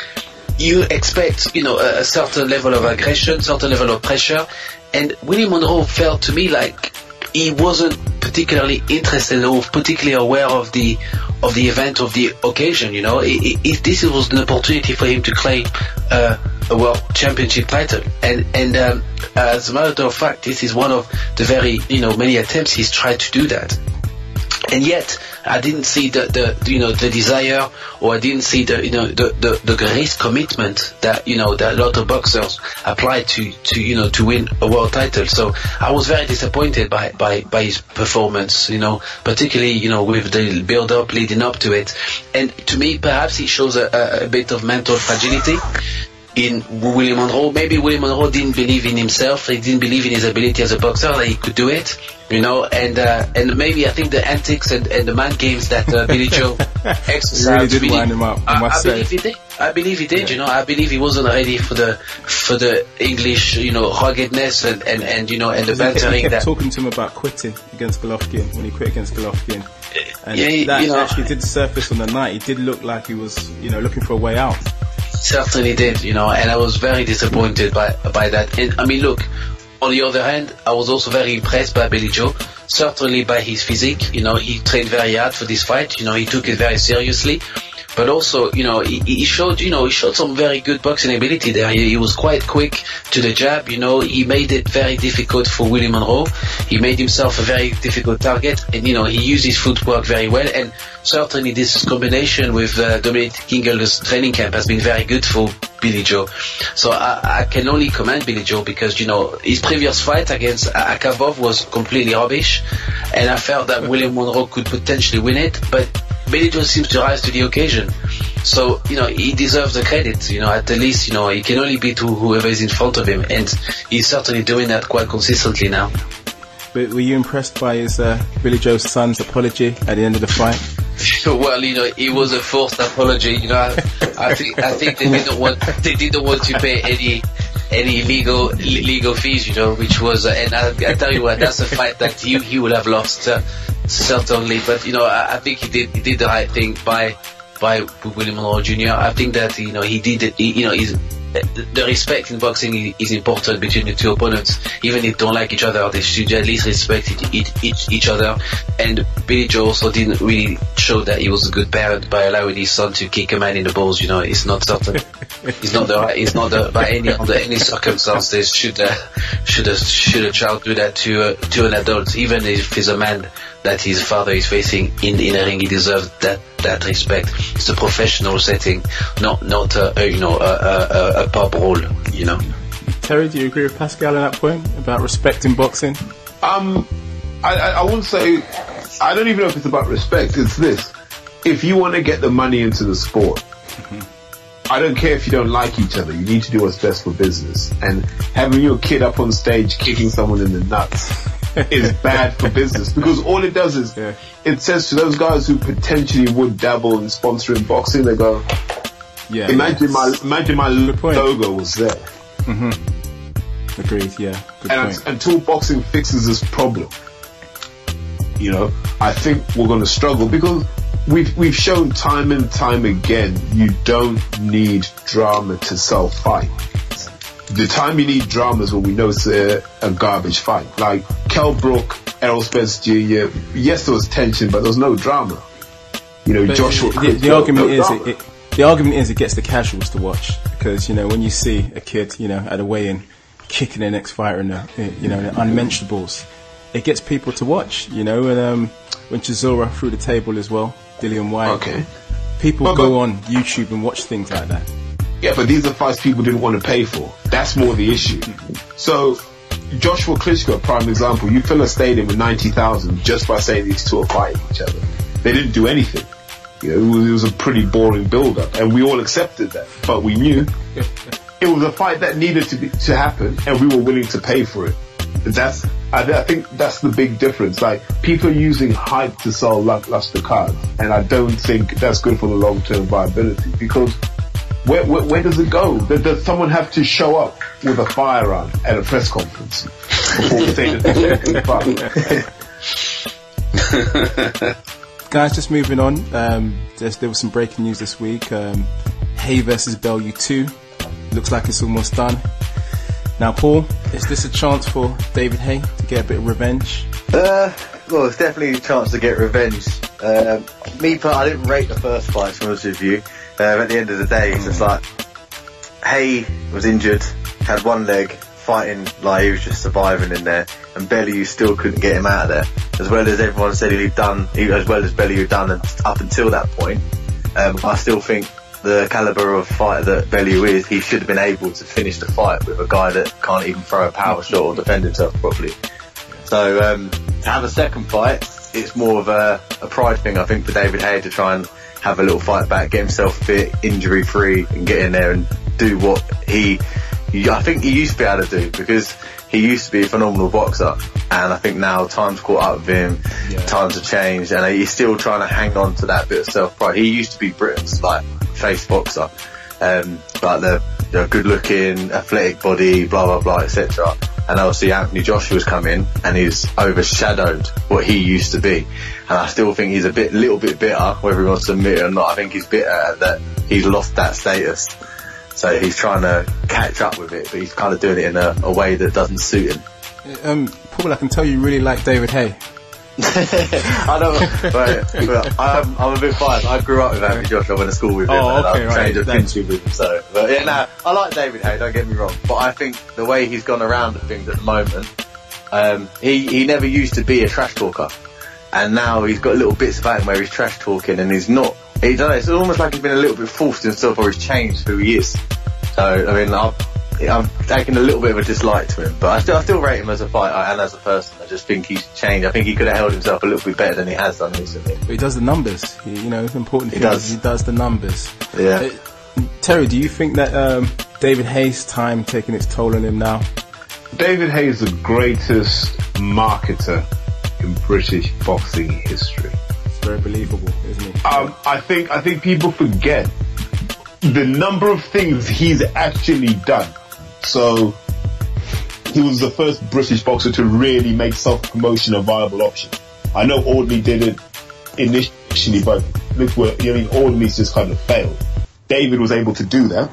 you expect, you know, a certain level of aggression, certain level of pressure. And Willie Monroe felt to me like he wasn't particularly interested or particularly aware of the event, of the occasion. You know, this was an opportunity for him to claim a world championship title, and as a matter of fact, this is one of the very, you know, many attempts he's tried to do that. And yet, I didn't see the desire, or I didn't see the great commitment that, you know, that a lot of boxers apply to win a world title. So I was very disappointed by his performance, you know, particularly, you know, with the build up leading up to it. And to me, perhaps he shows a bit of mental fragility in Willie Monroe. Maybe Willie Monroe didn't believe in himself. He didn't believe in his ability as a boxer, that he could do it, you know. And maybe I think the antics and the mind games that Billy Joe exercised really did wind him up. I believe he did. You know, I believe he wasn't ready for the English, you know, ruggedness and you know, and the bantering. He kept talking to him about quitting against Golovkin, when he quit against Golovkin. And that you know, actually did surface on the night. He did look like he was, you know, looking for a way out. Certainly did, you know, and I was very disappointed by that. And I mean, look, on the other hand, I was also very impressed by Billy Joe, certainly by his physique. You know, he trained very hard for this fight. You know, he took it very seriously. But also, you know, he showed some very good boxing ability there. He was quite quick to the jab. You know, he made it very difficult for Willie Monroe. He made himself a very difficult target, and, you know, he used his footwork very well. And certainly this combination with Dominic Kingle's training camp has been very good for Billy Joe. So I can only commend Billy Joe, because, you know, his previous fight against Akavov was completely rubbish, and I felt that Willie Monroe could potentially win it, but Billy Joe seems to rise to the occasion. So, you know, he deserves the credit. You know, at the least, you know, he can only beat whoever is in front of him, and he's certainly doing that quite consistently now. But were you impressed by his Billy Joe's son's apology at the end of the fight? Well, you know, it was a forced apology. You know, I think they didn't want to pay any legal fees. You know, which was and I tell you what, that's a fight that he would have lost certainly. But you know, I think he did the right thing by William Monroe Jr. I think that you know he did it. The respect in boxing is important between the two opponents. Even if they don't like each other, they should at least respect each other. And Billy Joe also didn't really show that he was a good parent by allowing his son to kick a man in the balls. You know, it's not certain. By any circumstances should a child do that to an adult, even if he's a man that his father is facing in a ring. He deserves that respect. It's a professional setting, not a pub role, you know. Terry, do you agree with Pascal on that point about respect in boxing? I wouldn't say. I don't even know if it's about respect. It's this: if you want to get the money into the sport, I don't care if you don't like each other. You need to do what's best for business. And having your kid up on stage kicking someone in the nuts is bad for business, because all it does is it says to those guys who potentially would dabble in sponsoring boxing, they go, imagine my logo was there. Agreed. Yeah. Good point. Until boxing fixes this problem, you know, I think we're going to struggle, because we've shown time and time again you don't need drama to sell fight. The time you need drama is when we know it's a garbage fight. Like Kell Brook, Errol Spence Jr. Yes, there was tension, but there was no drama. You know, but Joshua. The argument is it gets the casuals to watch, because you know when you see a kid, you know, at a weigh-in kicking the next fighter in the unmentionables, it gets people to watch. You know, and when Chisora threw the table as well, Dillian White, people go on YouTube and watch things like that. Yeah, but these are fights people didn't want to pay for. That's more the issue. So, Joshua Klitschko, prime example, you fill a stadium with 90,000 just by saying these two are fighting each other. They didn't do anything. You know, it was a pretty boring build-up, and we all accepted that. But we knew it was a fight that needed to happen, and we were willing to pay for it. I think that's the big difference. Like, people are using hype to sell lackluster cards, and I don't think that's good for the long-term viability, because where does it go? Does someone have to show up with a firearm at a press conference before saying that Guys, just moving on. There was some breaking news this week. Haye versus Bellew 2. Looks like it's almost done. Now, Paul, is this a chance for David Haye to get a bit of revenge? Well, it's definitely a chance to get revenge. I didn't rate the first fight, to be honest with you. At the end of the day, it's just like Haye was injured, had one leg, fighting like he was just surviving in there, and Bellew still couldn't get him out of there. As well as everyone said as well as Bellew had done up until that point, I still think the caliber of fighter that Bellew is, he should have been able to finish the fight with a guy that can't even throw a power shot or defend himself properly. So to have a second fight, it's more of a pride thing, I think, for David Haye to try and have a little fight back, get himself fit, injury free, and get in there and do what I think he used to be able to do, because he used to be a phenomenal boxer, and I think now time's caught up with him, times have changed, and he's still trying to hang on to that bit of self-pride. He used to be Britain's face boxer, like the good looking, athletic body, blah blah blah, etc. And obviously Anthony Joshua's come in and he's overshadowed what he used to be. And I still think he's little bit bitter, whether he wants to admit it or not. I think he's bitter that he's lost that status. So he's trying to catch up with it, but he's kind of doing it in a way that doesn't suit him. Paul, I can tell you really like David Haye. I don't. I'm a bit biased. I grew up with Anthony Joshua. I went to school with him, and I've trained at Finchley with him. So, but yeah, no, I like David Haye. Don't get me wrong, but I think the way he's gone around things at the moment, he never used to be a trash talker, and now he's got little bits about him where he's trash talking, and he's not. It's almost like he's been a little bit forced himself, or he's changed who he is. So, I mean, I'm taking a little bit of a dislike to him, but I still rate him as a fighter and as a person. I just think he's changed. I think he could have held himself a little bit better than he has done recently. But he does the numbers. It's important. He does the numbers. Yeah. Terry, do you think that David Haye's time taking its toll on him now? David Haye is the greatest marketer in British boxing history. very believable, isn't it? I think people forget the number of things he's actually done. So he was the first British boxer to really make self-promotion a viable option. I know Audley did it initially, but look where, Audley's just kind of failed. David was able to do that.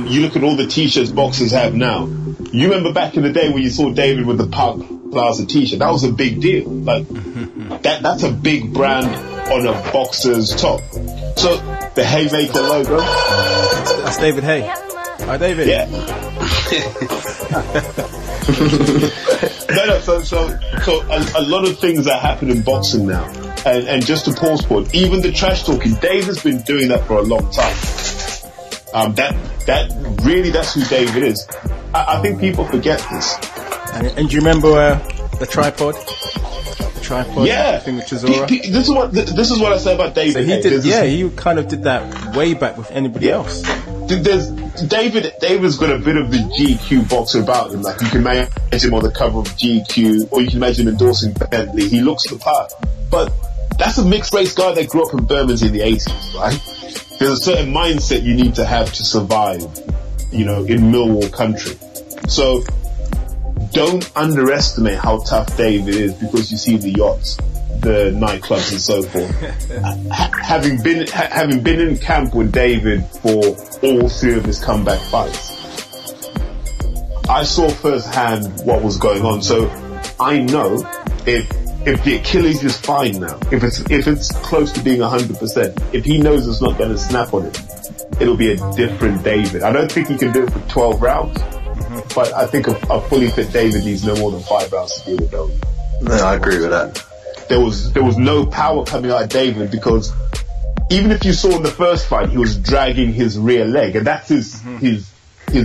You look at all the t-shirts boxers have now. You remember back in the day when you saw David with the Park Plaza t-shirt? That was a big deal. Like, that's a big brand on a boxer's top. So, the Haymaker logo. That's David Haye. Hi, David. Yeah. So a lot of things that happen in boxing now. And just to pause for it, even the trash talking, David's been doing that for a long time. That's who David is. I think people forget this. And do you remember the tripod? The tripod thing with Chisora? This is what I say about David. So he kind of did that way back with anybody else. David's got a bit of the GQ boxer about him. Like, you can imagine him on the cover of GQ, or you can imagine him endorsing Bentley. He looks the part. But that's a mixed race guy that grew up in Birmingham in the 80s, right? There's a certain mindset you need to have to survive, in Millwall country. So don't underestimate how tough David is because you see the yachts, the nightclubs and so forth. Having been in camp with David for all three of his comeback fights, I saw firsthand what was going on. So I know if the Achilles is fine now, if it's close to being 100%, if he knows it's not going to snap on it, it'll be a different David. I don't think he can do it for 12 rounds, but I think a fully fit David needs no more than 5 rounds to do it though. No, I agree with that. There was no power coming out of David because even if you saw in the first fight, he was dragging his rear leg, and that's his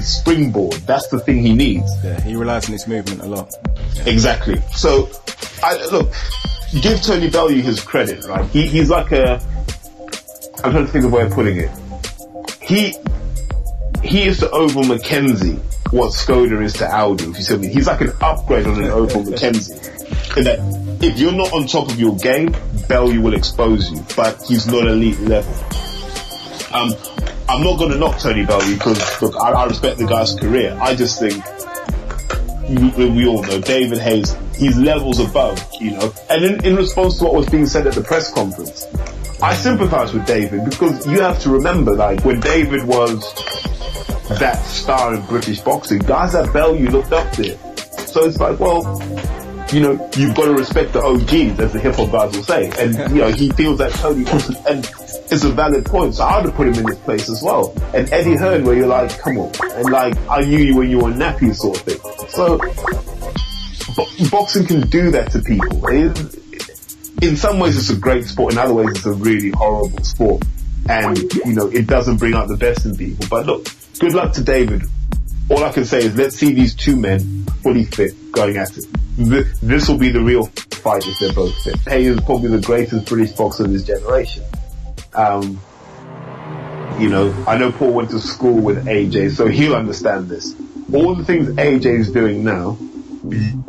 springboard. That's the thing he needs. Yeah, he relies on his movement a lot. Yeah. Exactly. So, give Tony Bellew his credit, right? He's like I'm trying to think of a way of putting it. He is to Oval Mackenzie what Skoda is to Aldo, if you see what I mean. He's like an upgrade on an Oval Mackenzie. In that, if you're not on top of your game, Bellew will expose you, but he's not elite level. I'm not going to knock Tony Bellew because, look, I respect the guy's career. I just think, we all know, David Hayes, he's levels above, And in response to what was being said at the press conference, I sympathize with David because you have to remember, like, when David was that star in British boxing, guys at Bellew looked up to him. So it's like, well, you've got to respect the OGs, as the hip-hop guys will say. And, he feels that Tony wasn't, and it's a valid point. So I would have put him in this place as well. And Eddie Hearn, where you're like, come on. And like, I knew you when you were nappy sort of thing. So, boxing can do that to people. In some ways it's a great sport, in other ways it's a really horrible sport. And, it doesn't bring out the best in people. But look, good luck to David. All I can say is let's see these two men fully fit going at it. This will be the real fight if they're both fit. Haye is probably the greatest British boxer of his generation. I know Paul went to school with AJ, so he'll understand this. All the things AJ is doing now,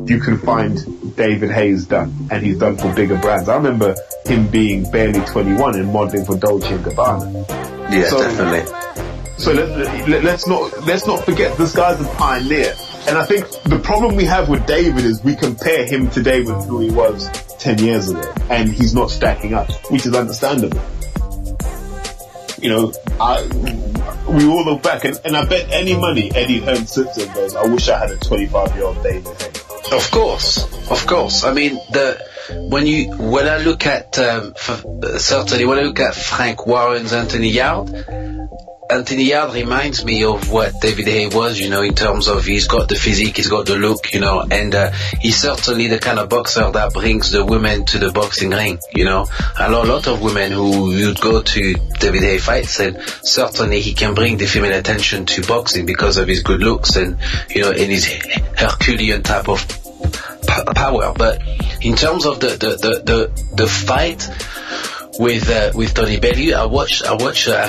you can find David Hayes done, and he's done for bigger brands. I remember him being barely 21 and modeling for Dolce & Gabbana. Yeah, definitely. So let's not forget this guy's a pioneer. And I think the problem we have with David is we compare him today with who he was 10 years ago, and he's not stacking up, which is understandable. We all look back, and I bet any money Eddie Hearn sits and goes, I wish I had a 25-year-old David Hayes. Of course. I mean, when I look at Frank Warren's Anthony Yard reminds me of what David Haye was, in terms of he's got the physique, he's got the look, and he's certainly the kind of boxer that brings the women to the boxing ring, I know a lot of women who would go to David Haye fights, and certainly he can bring the female attention to boxing because of his good looks and, and his Herculean type of power. But in terms of the fight with Tony Bellew, I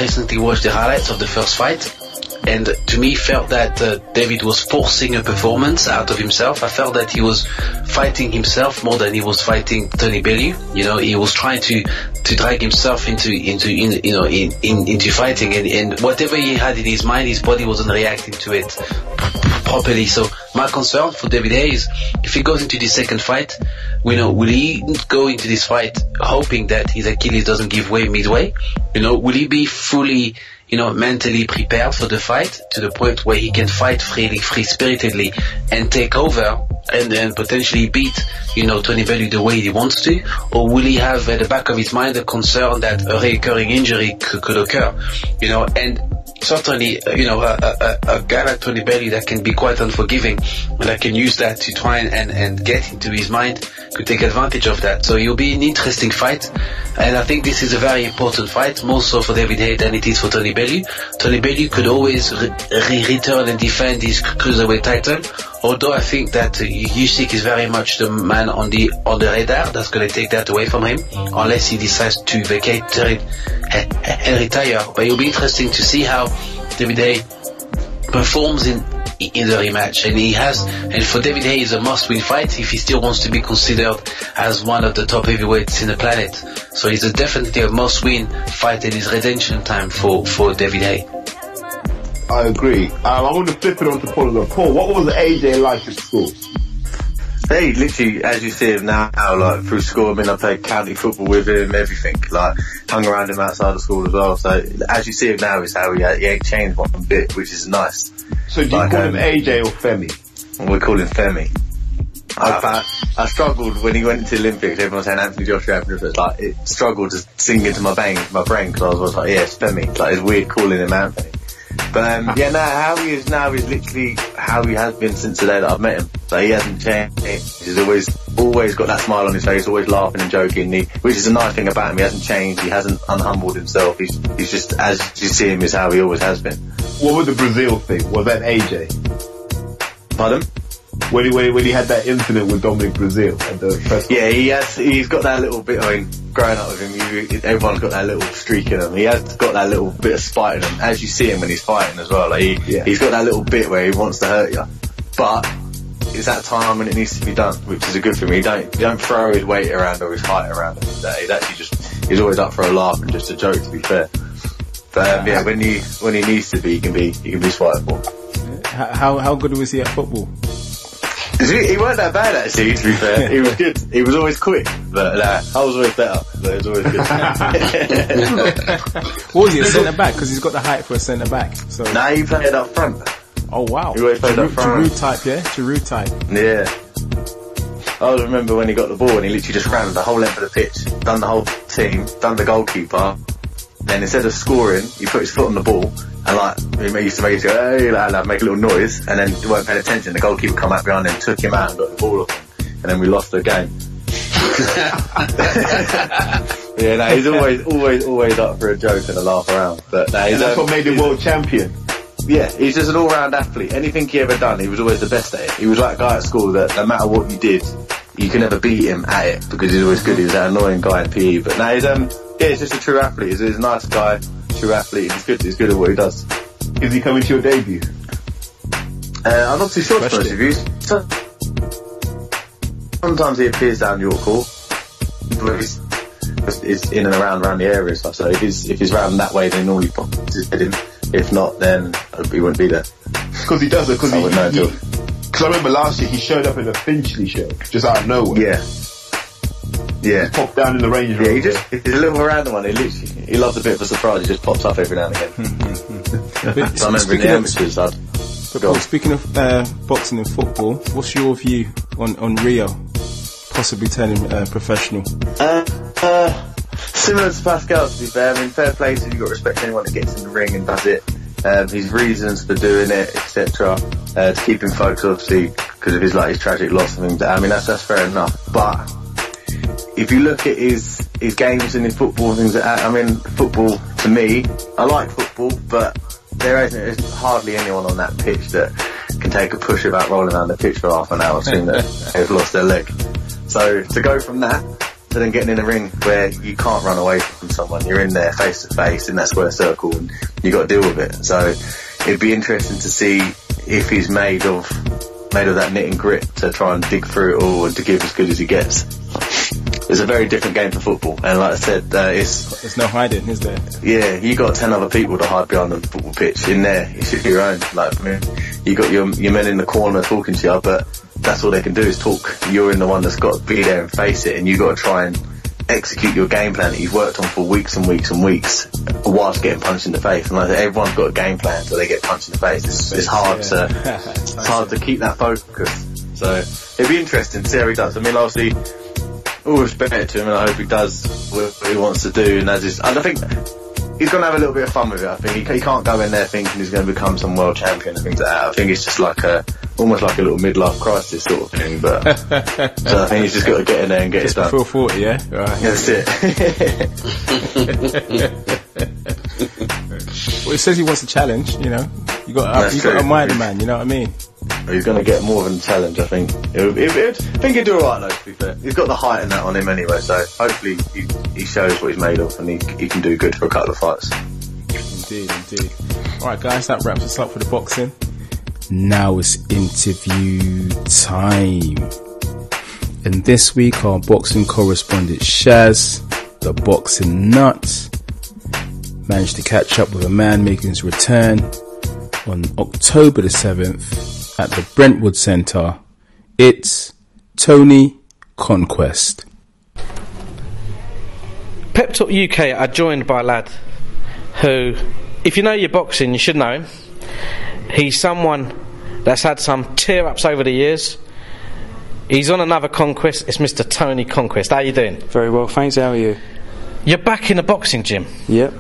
recently watched the highlights of the first fight, and to me felt that David was forcing a performance out of himself. I felt that he was fighting himself more than he was fighting Tony Bellew. You know, he was trying to drag himself into fighting, and whatever he had in his mind, his body wasn't reacting to it properly. So my concern for David Haye is, if he goes into the second fight, will he go into this fight hoping that his Achilles doesn't give way midway? Will he be fully, mentally prepared for the fight to the point where he can fight freely, free-spiritedly, and take over and then potentially beat, Tony Bellew the way he wants to? Or will he have at the back of his mind a concern that a recurring injury could occur? And certainly, a guy like Tony Bellew that can be quite unforgiving, and that can use that to try and get into his mind, could take advantage of that. So it'll be an interesting fight, and I think this is a very important fight, more so for David Haye than it is for Tony Bellew. Tony Bellew could always return and defend his cruiserweight title, although I think that Usyk is very much the man on the radar that's going to take that away from him, unless he decides to vacate and retire. But it'll be interesting to see how David Haye performs in the rematch, and for David Haye, it's a must-win fight if he still wants to be considered as one of the top heavyweights in the planet. So it's definitely a must-win fight, and it's redemption time for David Haye. I agree. I want to flip it on to Paul. Paul, what was AJ like at school? Hey, literally, as you see him now, like, through school, I played county football with him, everything, like, hung around him outside of school as well. So, as you see him now, is how he ain't changed one bit, which is nice. So, do you call him AJ or Femi? We call him Femi. I struggled when he went into the Olympics. Everyone was saying Anthony Joshua, like, it struggled to sink into my brain, because I was like, yeah, it's Femi. Like, it's weird calling him Anthony. But how he is now is literally how he has been since the day that I've met him. So he hasn't changed. He's always got that smile on his face, always laughing and joking. Which is a nice thing about him. He hasn't changed. He hasn't unhumbled himself. He's just, as you see him, is how he always has been. What was the Brazil thing? Was that AJ? Pardon? When he had that incident with Dominic Brazil at the press. Yeah, he's got that little bit. Growing up with him, everyone's got that little streak in him. He has got that little bit of spite in him, as you see him when he's fighting as well. Like he's got that little bit where he wants to hurt you, but it's that time when it needs to be done, which is a good thing. You don't throw his weight around or his height around him. He's actually he's always up for a laugh and just a joke, to be fair. But when he needs to be, he can be spiteful. How good was he at football? He weren't that bad, actually, to be fair. He was good. He was always quick, but I was always better. But it was always good. What was he, a centre back? Because he's got the height for a centre back. So. Nah, he played up front. Oh wow. He always played up front. Giroud type, yeah? Giroud type. Yeah. I always remember when he got the ball and he literally just ran the whole length of the pitch, done the whole team, done the goalkeeper. Then instead of scoring, he put his foot on the ball. And he used to make go, hey, like, make a little noise, and then he weren't paying attention. The goalkeeper come out behind him, took him out and got the ball off him, and then we lost the game. He's always up for a joke and a laugh around. But that's what made him world champion. Yeah, he's just an all-round athlete. Anything he ever done, he was always the best at it. He was like a guy at school that no matter what you did, you could never beat him at it because he's always good. He was that annoying guy in PE. But he's just a true athlete. He's a nice guy. True athlete. He's good at what he does. Is he coming to your debut? I'm not too sure, to be honest with you. Sometimes he appears down York Hall. It's in and around the area. So if he's round that way, then he normally pops his head in. If not, then he wouldn't be there. Because he does it. Because I remember last year he showed up in a Finchley show, just out of nowhere. Yeah. Yeah. He popped down in the Range Rover. Yeah, he's a little random one. He loves a bit of a surprise. He just pops up every now and again. I remember in the amateurs, speaking of boxing and football, what's your view on Rio possibly turning professional? Similar to Pascal, to be fair. Fair play to you've got to respect anyone that gets in the ring and does it. His reasons for doing it, etc. To keep him focused, obviously, because of his tragic loss and things. That's fair enough. But if you look at his games and his football and things like that, football, to me, I like football, but there isn't hardly anyone on that pitch that can take a push about rolling around the pitch for half an hour, seeing that they've lost their leg. So to go from that to then getting in a ring where you can't run away from someone, you're in there face to face in that square circle and you got to deal with it. So it'd be interesting to see if he's made of that knit and grit to try and dig through it all and to give as good as he gets. It's a very different game to football, and like I said, there's no hiding, is there? Yeah, you got 10 other people to hide behind the football pitch. In there, it should be your own. Like, I mean, you got your men in the corner talking to you, but that's all they can do is talk. You're in the one that's got to be there and face it, and you got to try and execute your game plan that you've worked on for weeks and weeks and weeks whilst getting punched in the face. And like, everyone's got a game plan, so they get punched in the face. It's hard to keep that focus. So it'd be interesting to see how he does. I mean, obviously, all respect to him, and I hope he does what he wants to do. And I think he's going to have a little bit of fun with it. I think he can't go in there thinking he's going to become some world champion and things like that. I think it's just like almost like a little midlife crisis sort of thing. But so I think he's just got to get in there and get it done. Before 40, yeah? Right. That's it. Well, he says he wants a challenge, you know. You got to mind the man, you know what I mean? He's going to get more than a challenge, I think. I think he'll do alright though, to be fair. He's got the height and that on him anyway, so hopefully he shows what he's made of and he can do good for a couple of fights. Indeed. Alright guys, that wraps us up for the boxing. Now it's interview time. And this week our boxing correspondent Shaz, the boxing nut, managed to catch up with a man making his return on October the 7th at the Brentwood Centre. It's Tony Conquest. Pep Talk UK are joined by a lad who, if you know your boxing, you should know him. He's someone that's had some tear-ups over the years. He's on another conquest. It's Mr. Tony Conquest. How are you doing? Very well, thanks. How are you? You're back in the boxing gym. Yep.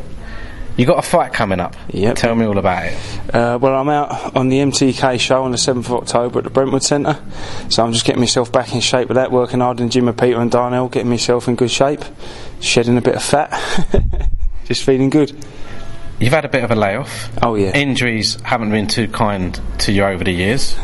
You got a fight coming up. Yep. Tell me all about it. Well, I'm out on the MTK show on the 7th of October at the Brentwood Centre, so I'm just getting myself back in shape with that, working hard in the gym with Peter and Darnell, getting myself in good shape, shedding a bit of fat, just feeling good. You've had a bit of a layoff. Oh yeah. Injuries haven't been too kind to you over the years.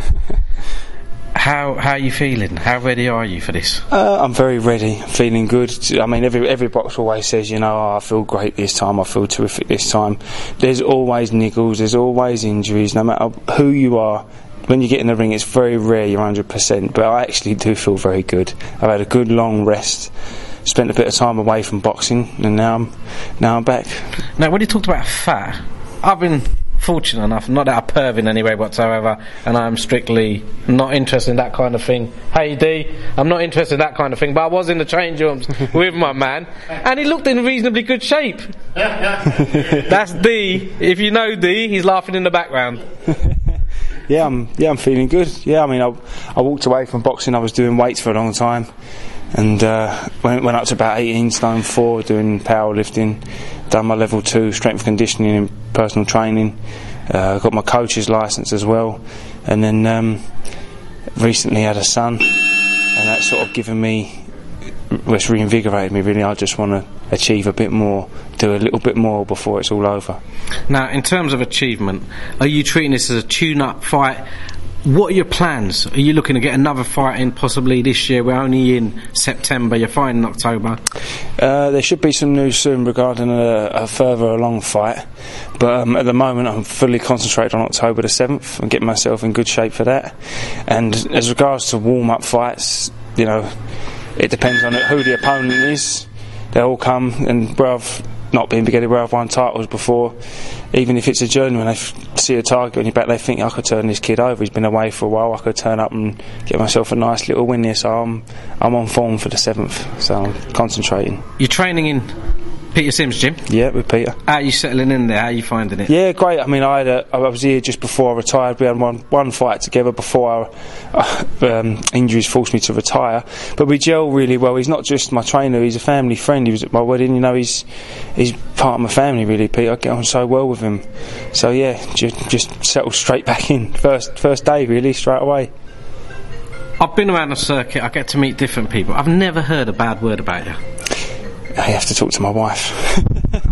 How are you feeling? How ready are you for this? I'm very ready, feeling good. I mean, every boxer always says, you know, I feel great this time, I feel terrific this time. There's always niggles, there's always injuries, no matter who you are. When you get in the ring, it's very rare you're 100%, but I actually do feel very good. I've had a good long rest, spent a bit of time away from boxing, and now I'm back. Now, when you talked about fat, I've been fortunate enough, not that I perv in any way whatsoever, and I'm strictly not interested in that kind of thing. Hey D, I'm not interested in that kind of thing, but I was in the change rooms with my man, and he looked in reasonably good shape. That's D. If you know D, he's laughing in the background. Yeah, I'm feeling good. Yeah, I mean, I walked away from boxing. I was doing weights for a long time, and went up to about 18 stone 4, doing powerlifting. Done my level 2 strength conditioning and personal training. Got my coach's license as well, and then recently had a son, and that's sort of given me, it's reinvigorated me really. I just want to achieve a bit more, do a little bit more before it's all over. Now, in terms of achievement, are you treating this as a tune-up fight? What are your plans? Are you looking to get another fight in possibly this year? We're only in September, you're fighting in October. There should be some news soon regarding a further along fight, but at the moment I'm fully concentrated on October the 7th and getting myself in good shape for that. And as regards to warm-up fights, you know, it depends on who the opponent is. They all come, and bruv, not being big-headed, where I've won titles before, even if it's a journey, when they see a target on your back, they think, I could turn this kid over, he's been away for a while, I could turn up and get myself a nice little win here. So I'm on form for the 7th, so I'm concentrating. You're training in Peter Sim's gym? Yeah, with Peter. How are you settling in there? How are you finding it? Yeah, great. I mean, I was here just before I retired. We had one fight together before injuries forced me to retire. But we gel really well. He's not just my trainer, he's a family friend. He was at my wedding, you know, he's part of my family really, Peter. I get on so well with him. So yeah, just settled straight back in. First day really, straight away. I've been around the circuit, I get to meet different people. I've never heard a bad word about you. I have to talk to my wife.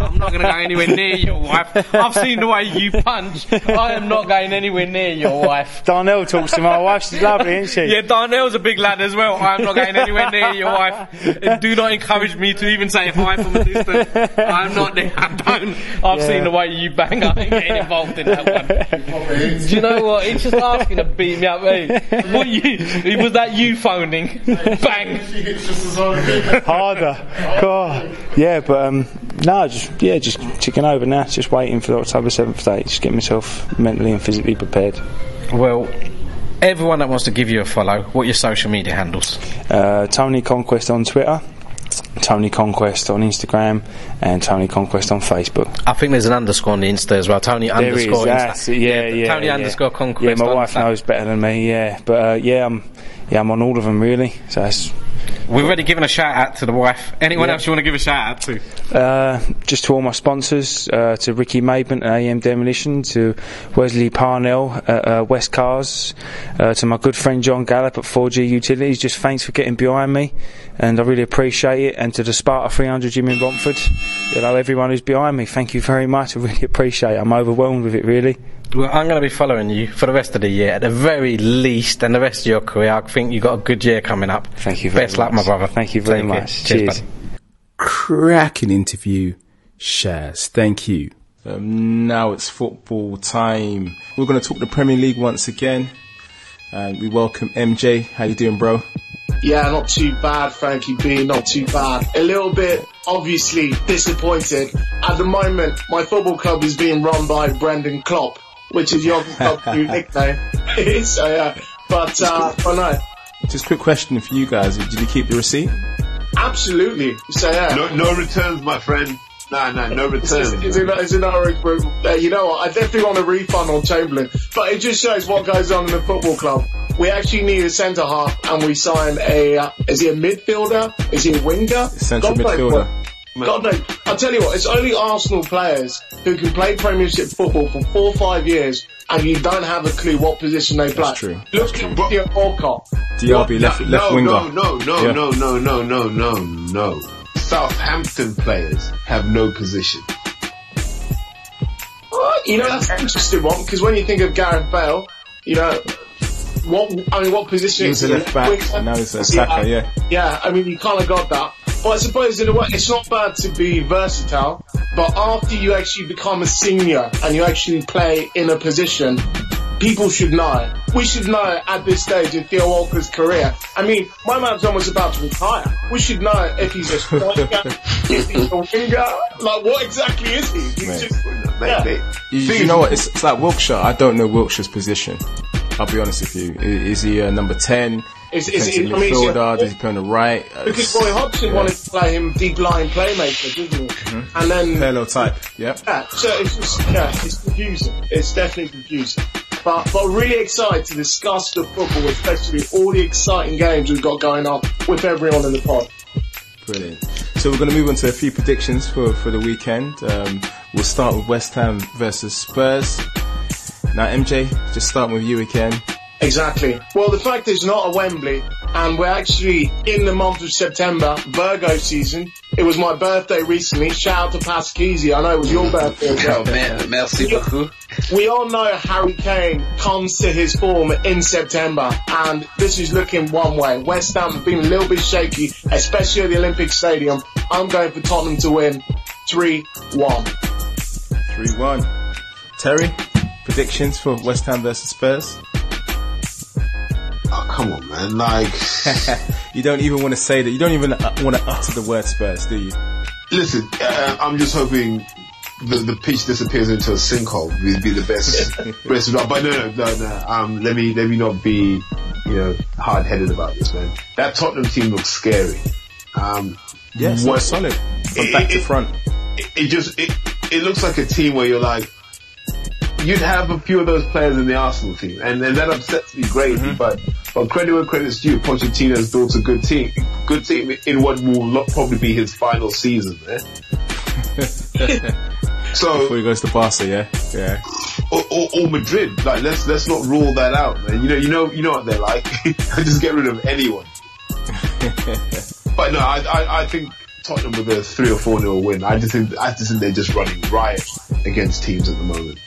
I'm not going to go anywhere near your wife. I've seen the way you punch. I am not going anywhere near your wife. Darnell talks to my wife. She's lovely, isn't she? Yeah, Darnell's a big lad as well. I'm not going anywhere near your wife. And do not encourage me to even say hi from a distance. I'm not there. I don't. I've seen the way you bang. I ain't getting involved in that one. Do you know what? He's just asking to beat me up. Hey, was that you phoning? Bang. Harder. God. Yeah, but no, just ticking over now. Just waiting for the October 7th date. Just get myself mentally and physically prepared. Well, everyone that wants to give you a follow, what are your social media handles? Tony Conquest on Twitter, Tony Conquest on Instagram, and Tony Conquest on Facebook. I think there's an underscore on the Insta as well. Tony there underscore Insta. Yeah. Tony underscore Conquest. Yeah, my wife knows better than me. Yeah, but I'm on all of them really. So that's. We've already given a shout out to the wife. Anyone else you want to give a shout out to? Just to all my sponsors, to Ricky Maben at AM Demolition, to Wesley Parnell at West Cars, to my good friend John Gallop at 4G Utilities. Just thanks for getting behind me, and I really appreciate it. And to the Sparta 300 gym in Romford, everyone who's behind me, thank you very much. I really appreciate it. I'm overwhelmed with it, really. Well, I'm going to be following you for the rest of the year, at the very least, and the rest of your career. I think you've got a good year coming up. Thank you very much. Best luck, my brother. Thank you very much. Cheers. Cracking interview, Shaz. Thank you. Now it's football time. We're going to talk the Premier League once again. And we welcome MJ. How you doing, bro? Yeah, not too bad, Frankie B. Not too bad. A little bit, obviously, disappointed. At the moment, my football club is being run by Brendan Klopp, which is your club's new nickname. So, yeah. But no. Just a quick question for you guys. Did you keep the receipt? Absolutely. So, yeah. No returns, my friend. No returns. It's you know what? I definitely want a refund on Chamberlain. But it just shows what goes on in the football club. We actually need a centre half, and we signed is he a midfielder? Is he a winger? Central midfielder. God knows. I'll tell you what, it's only Arsenal players who can play Premiership football for 4 or 5 years, and you don't have a clue what position they play. That's true. Look at Theo Walcott. DRB left winger. No. Southampton players have no position. You know, that's an interesting one, because when you think of Gareth Bale, you know, what position is he? He was a left back, and now he's an attacker, yeah. Yeah, I mean, you kind of got that. But I suppose in a way, it's not bad to be versatile, but after you actually become a senior and you actually play in a position, people should know. We should know at this stage in Theo Walker's career. I mean, my man's almost about to retire. We should know if he's a striker, if he's a winger. Like, what exactly is he? He's just, You know what? It's like Wilkshire. I don't know Wilkshire's position. I'll be honest with you. Is he number 10? Is he midfielder? Does he play on the right? Because Roy Hodgson wanted to play him deep line playmaker, didn't he? Mm-hmm. And then Bellew type, yep. Yeah, so it's just it's confusing. It's definitely confusing. But really excited to discuss the football, especially all the exciting games we've got going on with everyone in the pod. Brilliant. So we're going to move on to a few predictions for the weekend. We'll start with West Ham versus Spurs. Now, MJ, just starting with you again. Exactly. Well, the fact is not a Wembley, and we're actually in the month of September, Virgo season. It was my birthday recently. Shout out to Pasqueezy. I know it was your birthday as well. Merci beaucoup. We all know Harry Kane comes to his form in September, and this is looking one way. West Ham have been a little bit shaky, especially at the Olympic Stadium. I'm going for Tottenham to win 3-1. 3-1. Terry, predictions for West Ham versus Spurs? Oh, come on, man. Like, you don't even want to say that. You don't even want to utter the word Spurs, do you? Listen, I'm just hoping the pitch disappears into a sinkhole. Would be the best result. But no. Let me not be, hard-headed about this, man. That Tottenham team looks scary. Yes, it's solid. From back to front. It looks like a team where you're like, you'd have a few of those players in the Arsenal team, and that upsets me greatly. But credit where credit's due, Pochettino's built a good team in what will probably be his final season, man. So before he goes to Barca, yeah. Or Madrid, like let's not rule that out, man. You know what they're like. Just get rid of anyone. But no, I think Tottenham with a 3 or 4-0 win. I just think they're just running riot against teams at the moment.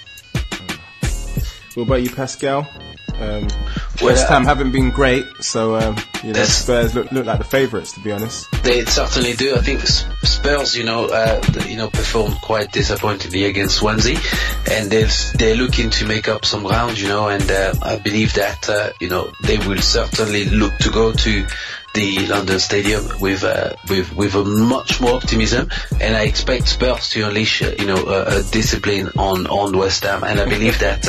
What about you, Pascal? West Ham haven't been great, so Spurs look like the favourites, to be honest. They certainly do. I think Spurs, performed quite disappointingly against Swansea, and they're looking to make up some ground, and I believe that they will certainly look to go to the London Stadium with a much more optimism, and I expect Spurs to unleash a discipline on West Ham, and I believe that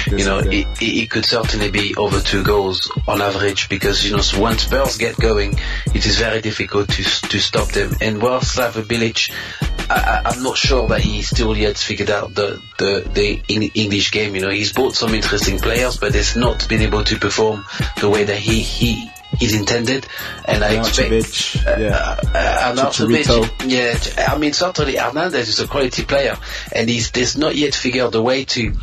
it could certainly be over 2 goals on average, because once Spurs get going, it is very difficult to stop them. And while Slaven Bilic, I'm not sure that he still yet figured out the English game. He's bought some interesting players, but has not been able to perform the way that he's intended, and I expect certainly Hernandez is a quality player, and he's not yet figured the way to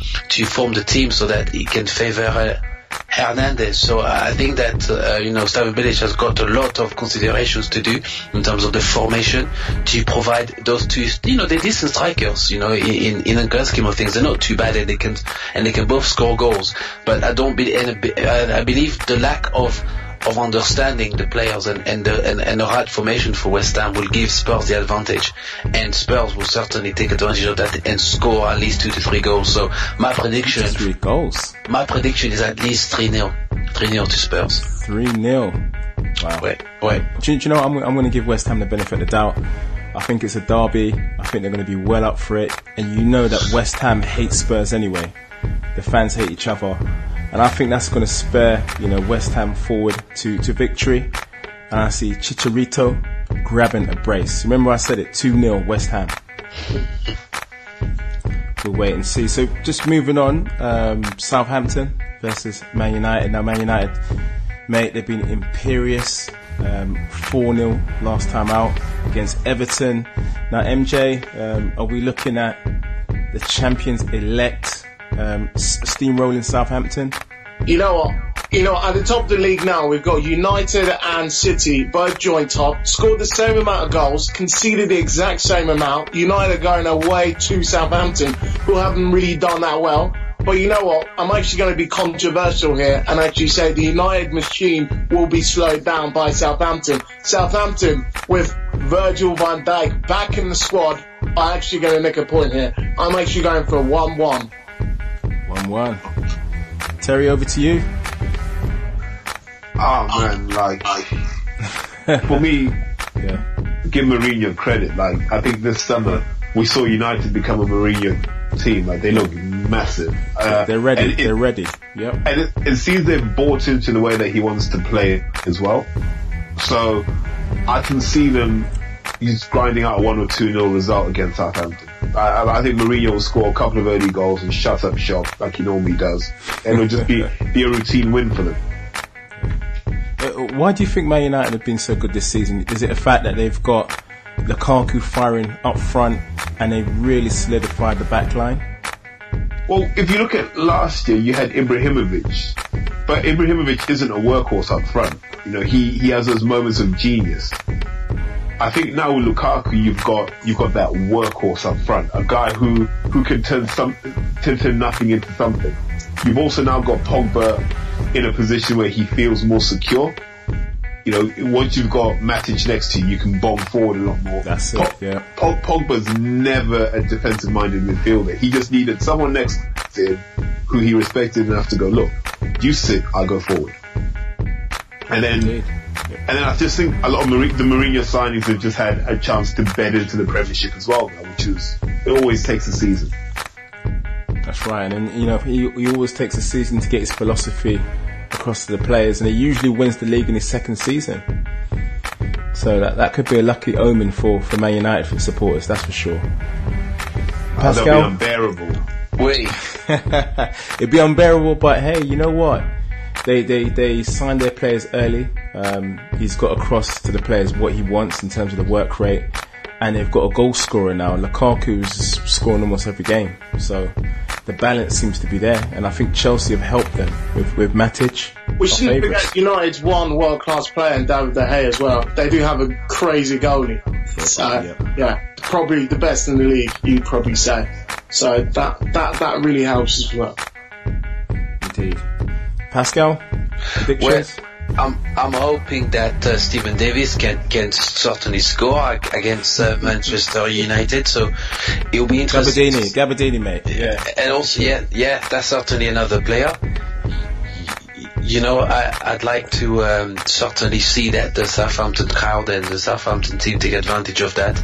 form the team so that he can favour Hernandez. So I think that Slaven Bilic has got a lot of considerations to do in terms of the formation to provide those two. They're decent strikers. In the grand scheme of things, they're not too bad, and they can both score goals. But I believe the lack of understanding the players and the right formation for West Ham will give Spurs the advantage, and Spurs will certainly take advantage of that and score at least 2 to 3 goals. So my prediction is at least 3-0 to Spurs. 3-0. Wow. Wait. Do you know what? I'm going to give West Ham the benefit of the doubt. I think it's a derby. I think they're going to be well up for it, and that West Ham hates Spurs anyway. The fans hate each other. And I think that's going to spur, West Ham forward to victory. And I see Chicharito grabbing a brace. Remember I said it, 2-0 West Ham. We'll wait and see. So just moving on, Southampton versus Man United. Now Man United, mate, they've been imperious. 4-0 last time out against Everton. Now MJ, are we looking at the champions-elect steamrolling Southampton? You know what? At the top of the league now, we've got United and City, both joint top, scored the same amount of goals, conceded the exact same amount. United going away to Southampton, who haven't really done that well. But you know what? I'm actually going to be controversial here and actually say the United machine will be slowed down by Southampton. Southampton, with Virgil van Dijk back in the squad, are actually going to make a point here. I'm actually going for 1-1. 1-1. Terry, over to you. Oh man, for me, give Mourinho credit. I think this summer we saw United become a Mourinho team. They look massive. They're ready. They're ready. Yep. And it seems they've bought into the way that he wants to play as well. So I can see them just grinding out a 1 or 2-0 result against Southampton. I think Mourinho will score a couple of early goals and shut up shop like he normally does. And it'll just be a routine win for them. Why do you think Man United have been so good this season? Is it a fact that they've got Lukaku firing up front and they really solidified the back line? Well, if you look at last year, you had Ibrahimovic. But Ibrahimovic isn't a workhorse up front. He has those moments of genius. I think now with Lukaku, you've got that workhorse up front, a guy who can turn nothing into something. You've also now got Pogba in a position where he feels more secure. Once you've got Matic next to you, you can bomb forward a lot more. That's it. Yeah. Pogba's never a defensive-minded midfielder. He just needed someone next to him who he respected enough to go, look, you sit, I'll go forward. And then I just think a lot of the Mourinho signings have just had a chance to bed into the Premiership as well, it always takes a season. That's right, and he always takes a season to get his philosophy across to the players, and he usually wins the league in his second season. So that could be a lucky omen for Man United for supporters, that's for sure. Pascal? That'll be unbearable. Wait. It'd be unbearable, but hey, you know what? They signed their players early. He's got across to the players what he wants in terms of the work rate, and they've got a goal scorer now. Lukaku's scoring almost every game, so the balance seems to be there, and I think Chelsea have helped them with Matic. Well, We shouldn't forget United's one world-class player in David De Gea as well. They do have a crazy goalie. So, probably the best in the league, you'd probably say. So that really helps as well. Indeed. Pascal, predictions? Well, I'm hoping that Stephen Davis can certainly score against Manchester United, so it'll be interesting. Gabardini, mate. Yeah. And also, that's certainly another player. You know, I'd like to certainly see that the Southampton crowd and the Southampton team take advantage of that.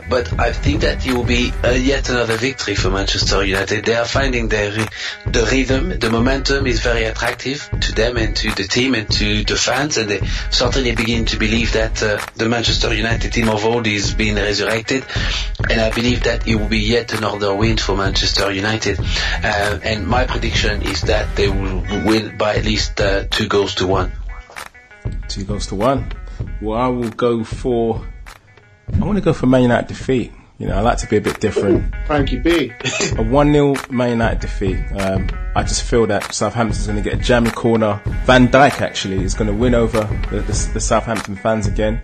But I think that it will be yet another victory for Manchester United. They are finding the rhythm, the momentum is very attractive to them and to the team and to the fans, and they certainly begin to believe that the Manchester United team of old is being resurrected. And I believe that it will be yet another win for Manchester United. And my prediction is that they will win by at least 2-1. 2-1. Well, I want to go for Man United defeat. You know, I like to be a bit different. Frankie B. A 1-0 Man United defeat. I just feel that Southampton's going to get a jamming corner. Van Dijk actually is going to win over the Southampton fans again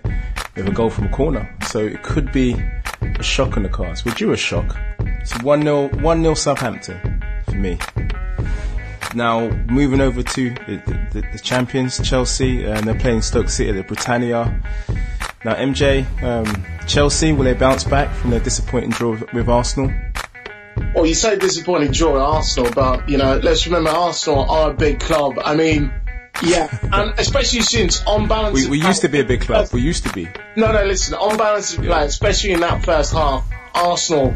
with a goal from a corner. So it could be a shock on the cards. Would you a shock? So 1-0 Southampton for me. Now, moving over to the champions, Chelsea, and they're playing Stoke City at the Britannia. Now, MJ, Chelsea, will they bounce back from their disappointing draw with Arsenal? Well, you say disappointing draw at Arsenal, but, you know, let's remember Arsenal are a big club. I mean, yeah, and especially since on balance... We used to be a big club. We used to be. No, listen, on balance of play, especially in that first half, Arsenal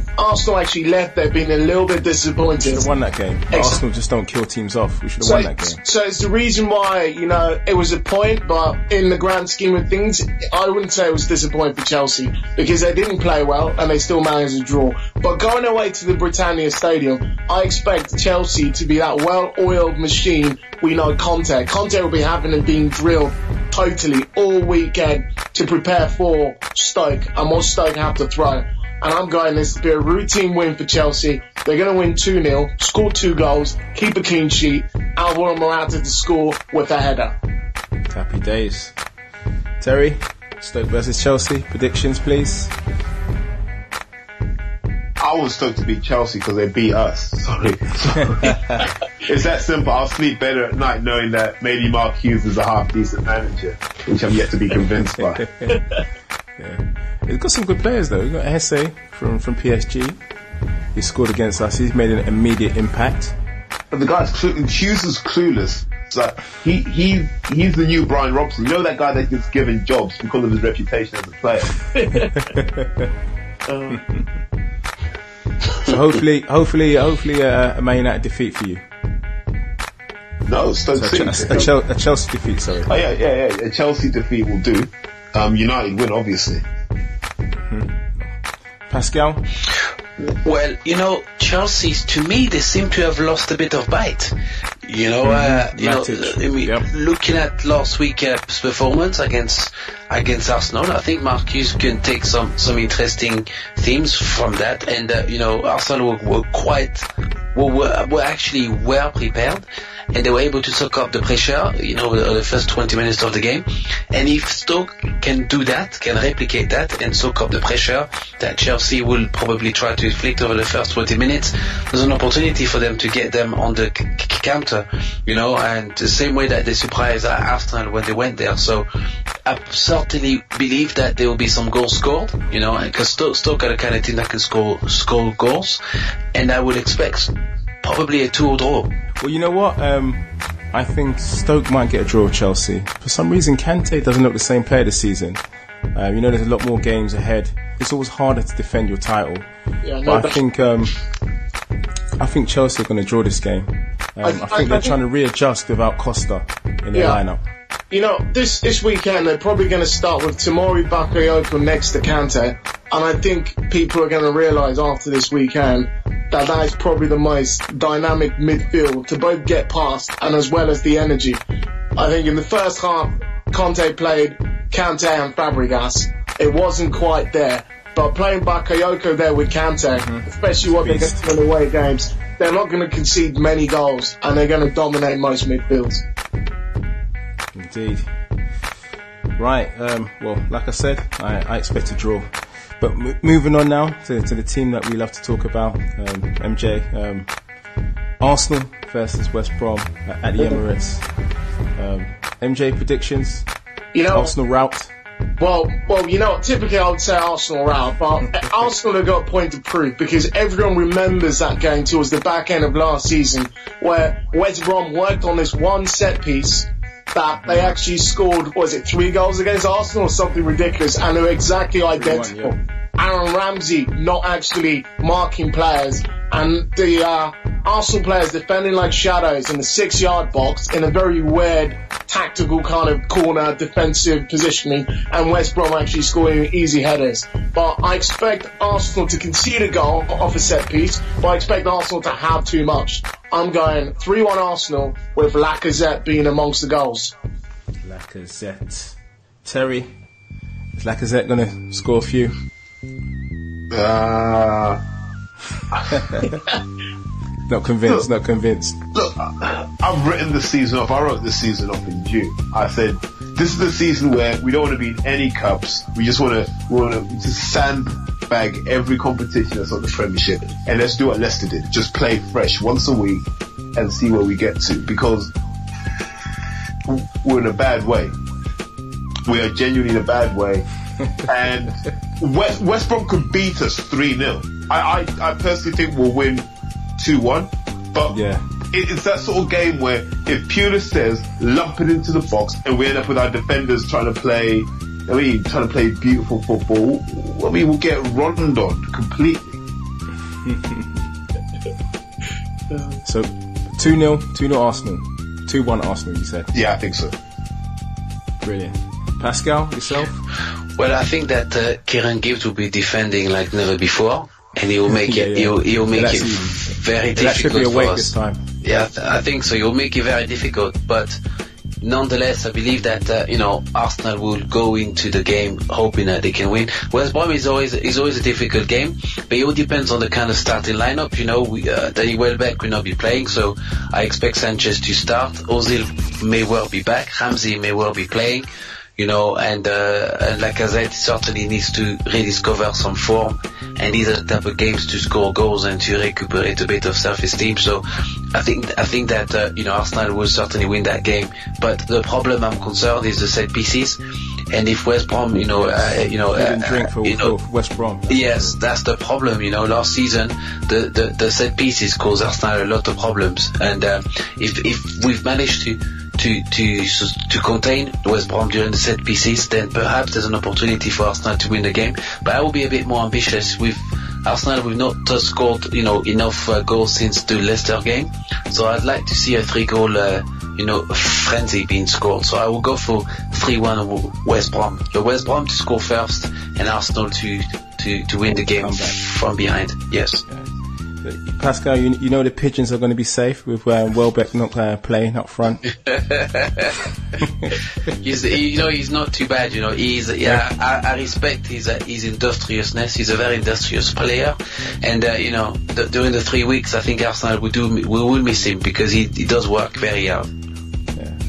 actually left there being a little bit disappointed. We should have won that game. Arsenal just don't kill teams off. We should have won that game. So it's the reason why, you know, it was a point, but in the grand scheme of things, I wouldn't say it was disappointing for Chelsea, because they didn't play well and they still managed to draw. But going away to the Britannia Stadium, I expect Chelsea to be that well-oiled machine we know Conte. Conte will be having and being drilled totally all weekend to prepare for Stoke and what Stoke have to throw. And I'm going this to be a routine win for Chelsea. They're going to win 2-0, score 2 goals, keep a clean sheet. Alvaro Morata to score with a header. Happy days. Terry, Stoke versus Chelsea, predictions please. I want Stoke to beat Chelsea because they beat us. Sorry. It's that simple. I'll sleep better at night knowing that maybe Mark Hughes is a half-decent manager, which I'm yet to be convinced by. Yeah. He's got some good players though. We've got Haye from PSG. He scored against us. He's made an immediate impact. But the guy's Hughes is clueless. It's like he's the new Brian Robson. You know that guy that gets given jobs because of his reputation as a player. So hopefully a Man United defeat for you. No, Stoke City. A Chelsea defeat, sorry. Oh yeah. A Chelsea defeat will do. United win, obviously. Pascal? Well, you know, Chelsea, to me, they seem to have lost a bit of bite. You know, looking at last week's performance against Arsenal, I think Mark Hughes can take some interesting themes from that. And, Arsenal were actually well prepared. And they were able to soak up the pressure, the first 20 minutes of the game. And if Stoke can do that, can replicate that, and soak up the pressure that Chelsea will probably try to inflict over the first 20 minutes, there's an opportunity for them to get them on the counter, and the same way that they surprised Arsenal when they went there. So I certainly believe that there will be some goals scored, because Stoke are the kind of team that can score goals, and I would expect probably a 2-2 draw. Well, you know what? I think Stoke might get a draw with Chelsea. For some reason, Kante doesn't look the same player this season. There's a lot more games ahead. It's always harder to defend your title. Yeah, but I think Chelsea are going to draw this game. I think they're trying to readjust without Costa in their lineup. This weekend they're probably going to start with Tamori Bakayoko next to Kante, and I think people are going to realise after this weekend that is probably the most dynamic midfield to both get past and as well as the energy. I think in the first half, Conte played Kante and Fabregas. It wasn't quite there, but playing Bakayoko there with Kante, especially what they're going to do in away games, they're not going to concede many goals and they're going to dominate most midfields. Indeed. Right, well, like I said, I expect a draw. But moving on now to the team that we love to talk about, MJ, Arsenal versus West Brom at the Emirates. MJ, predictions? Arsenal rout? Well, typically I would say Arsenal rout, but Arsenal have got a point to prove because everyone remembers that game towards the back end of last season where West Brom worked on this one set piece that they actually scored, 3 goals against Arsenal or something ridiculous, and they were exactly identical. Aaron Ramsey not actually marking players, and the Arsenal players defending like shadows in the 6-yard box in a very weird tactical kind of corner defensive positioning, and West Brom actually scoring easy headers. But I expect Arsenal to concede a goal off a set piece, but I expect Arsenal to have too much. I'm going 3-1 Arsenal with Lacazette being amongst the goals. Lacazette. Terry, is Lacazette going to score a few? Not convinced. Look, I've written the season off. I wrote the season off in June. I said, this is the season where we don't want to be in any cups. We just want to just sandbag every competition that's on the Premiership. And let's do what Leicester did. Just play fresh once a week and see where we get to. Because we're in a bad way. We are genuinely in a bad way. And West Brom could beat us 3-0. I personally think we'll win 2-1, but it's that sort of game where if Pulis says lump it into the box and we end up with our defenders trying to play beautiful football, we'll get run on completely. So 2-0 Arsenal, 2-1 Arsenal, you said? Yeah, I think so. Brilliant. Pascal, yourself? Well, I think that Kieran Gibbs will be defending like never before, and he will make he'll make it very difficult. That should be awake for us this time. Yeah, I think so. He'll make it very difficult, but nonetheless, I believe that Arsenal will go into the game hoping that they can win. West Brom is always a difficult game, but it all depends on the kind of starting lineup. Danny Welbeck will not be playing, so I expect Sanchez to start. Ozil may well be back. Ramsey may well be playing. And Lacazette certainly needs to rediscover some form, and these are the type of games to score goals and to recuperate a bit of self-esteem. So I think that Arsenal will certainly win that game. But the problem I'm concerned is the set pieces, and if West Brom, didn't drink for West Brom. Yes, that's the problem. Last season the set pieces caused Arsenal a lot of problems, and if we've managed to contain West Brom during the set pieces, then perhaps there's an opportunity for Arsenal to win the game. But I will be a bit more ambitious. With Arsenal, we've not scored enough goals since the Leicester game, so I'd like to see a 3-goal frenzy being scored. So I will go for 3-1 West Brom. The West Brom to score first, and Arsenal to win the game from behind. Yes. Pascal, the Pigeons are going to be safe with Welbeck not playing up front. He's not too bad. I respect his industriousness. He's a very industrious player, and during the 3 weeks, I think Arsenal will miss him because he does work very hard.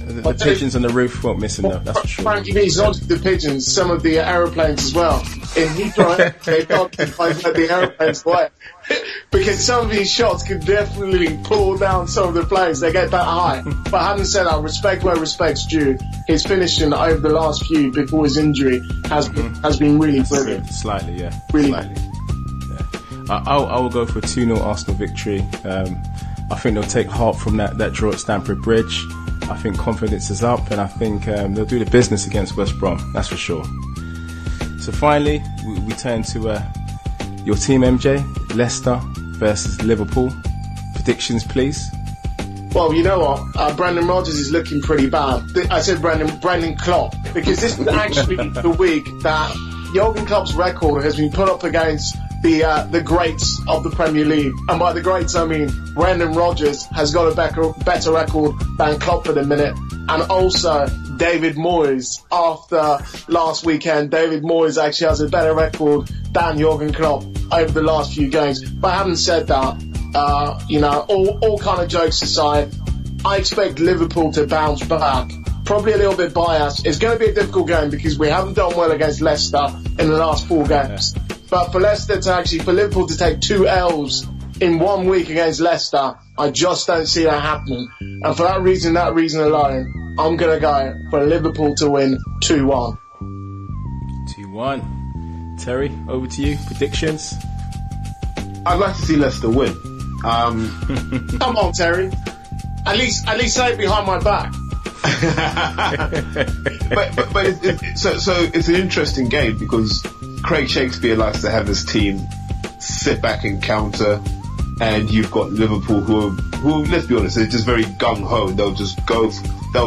The Pigeons on the roof won't miss him though, that's for sure. Frankly, it's not just the Pigeons, some of the aeroplanes as well. In Heathrow, they can't let the aeroplanes fly. Because some of these shots could definitely pull down some of the planes, they get that high. But having said that, respect where respect's due. His finishing over the last few before his injury has been really brilliant. Slightly, yeah. Really. Slightly. Yeah. I will go for a 2-0 Arsenal victory. I think they'll take heart from that draw at Stamford Bridge. I think confidence is up, and I think they'll do the business against West Brom, that's for sure. So finally, we turn to your team, MJ, Leicester versus Liverpool. Predictions, please. Well, you know what? Brendan Rodgers is looking pretty bad. I said Brendan Klopp, because this is actually the week that Jurgen Klopp's record has been put up against the greats of the Premier League. And by the greats, I mean Brendan Rodgers has got a better record than Klopp for the minute. And also David Moyes, after last weekend, David Moyes actually has a better record than Jurgen Klopp over the last few games. But having said that, all kind of jokes aside, I expect Liverpool to bounce back probably a little bit biased. It's going to be a difficult game because we haven't done well against Leicester in the last 4 games. But for Liverpool to take 2 L's in 1 week against Leicester, I just don't see that happening. And for that reason alone, I'm going to go for Liverpool to win 2-1. 2-1. Terry, over to you. Predictions? I'd like to see Leicester win. Come on, Terry. At least say it behind my back. but it's an interesting game because Craig Shakespeare likes to have his team sit back and counter, and you've got Liverpool who let's be honest, they're just very gung ho. They'll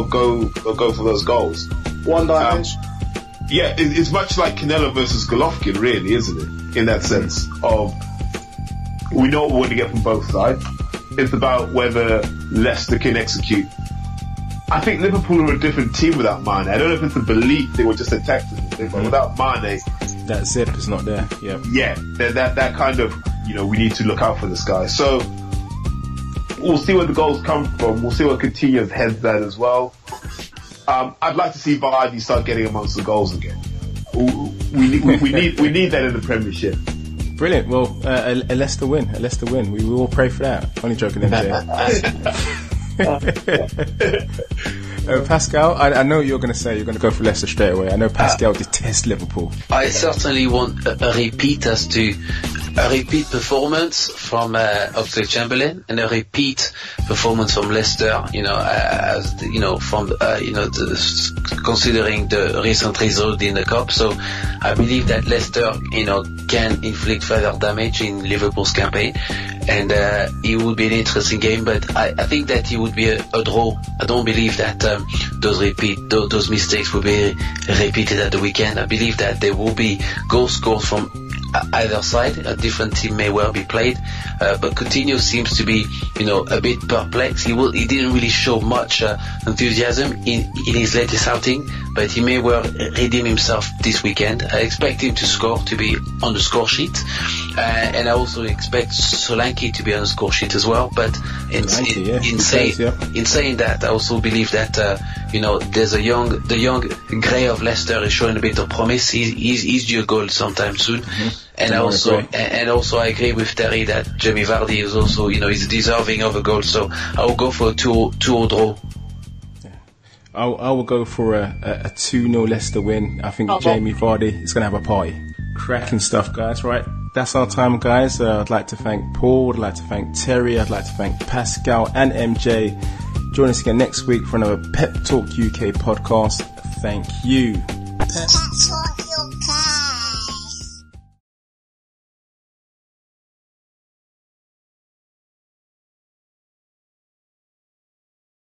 go for those goals. One dimension. Yeah, it's much like Canelo versus Golovkin, really, isn't it? In that sense of we know what we're going to get from both sides. It's about whether Leicester can execute. I think Liverpool are a different team without Mane. I don't know if it's a belief they were just a tactical thing, but without Mane, that zip is not there. Yeah, that kind of, we need to look out for this guy. So we'll see where the goals come from. We'll see what Coutinho's heads at as well. I'd like to see Vardy start getting amongst the goals again. We need that in the Premiership. Brilliant. Well, a Leicester win. We will all pray for that. Only joking, MJ. Pascal, I know you're going to say you're going to go for Leicester straight away. I know Pascal detests Liverpool. I certainly want a repeat performance from Oxlade-Chamberlain and a repeat performance from Leicester. Considering the recent result in the cup. So I believe that Leicester, can inflict further damage in Liverpool's campaign, and it would be an interesting game. But I think that it would be a draw. I don't believe that those mistakes will be repeated at the weekend. I believe that there will be goals scored from either side. A different team may well be played, but Coutinho seems to be, a bit perplexed. He didn't really show much enthusiasm in his latest outing, but he may well redeem himself this weekend. I expect him to score, to be on the score sheet, and I also expect Solanke to be on the score sheet as well. But in saying that, I also believe that there's the young Gray of Leicester is showing a bit of promise. He's due a goal sometime soon. Mm-hmm. And also I agree with Terry that Jamie Vardy is also, is deserving of a goal. So I will go for a 2-2 draw. I will go for a 2-0 Leicester win. I think Jamie Vardy is going to have a party. Cracking stuff, guys. Right, that's our time, guys. I'd like to thank Paul. I'd like to thank Terry. I'd like to thank Pascal and MJ. Join us again next week for another Pep Talk UK podcast. Thank you.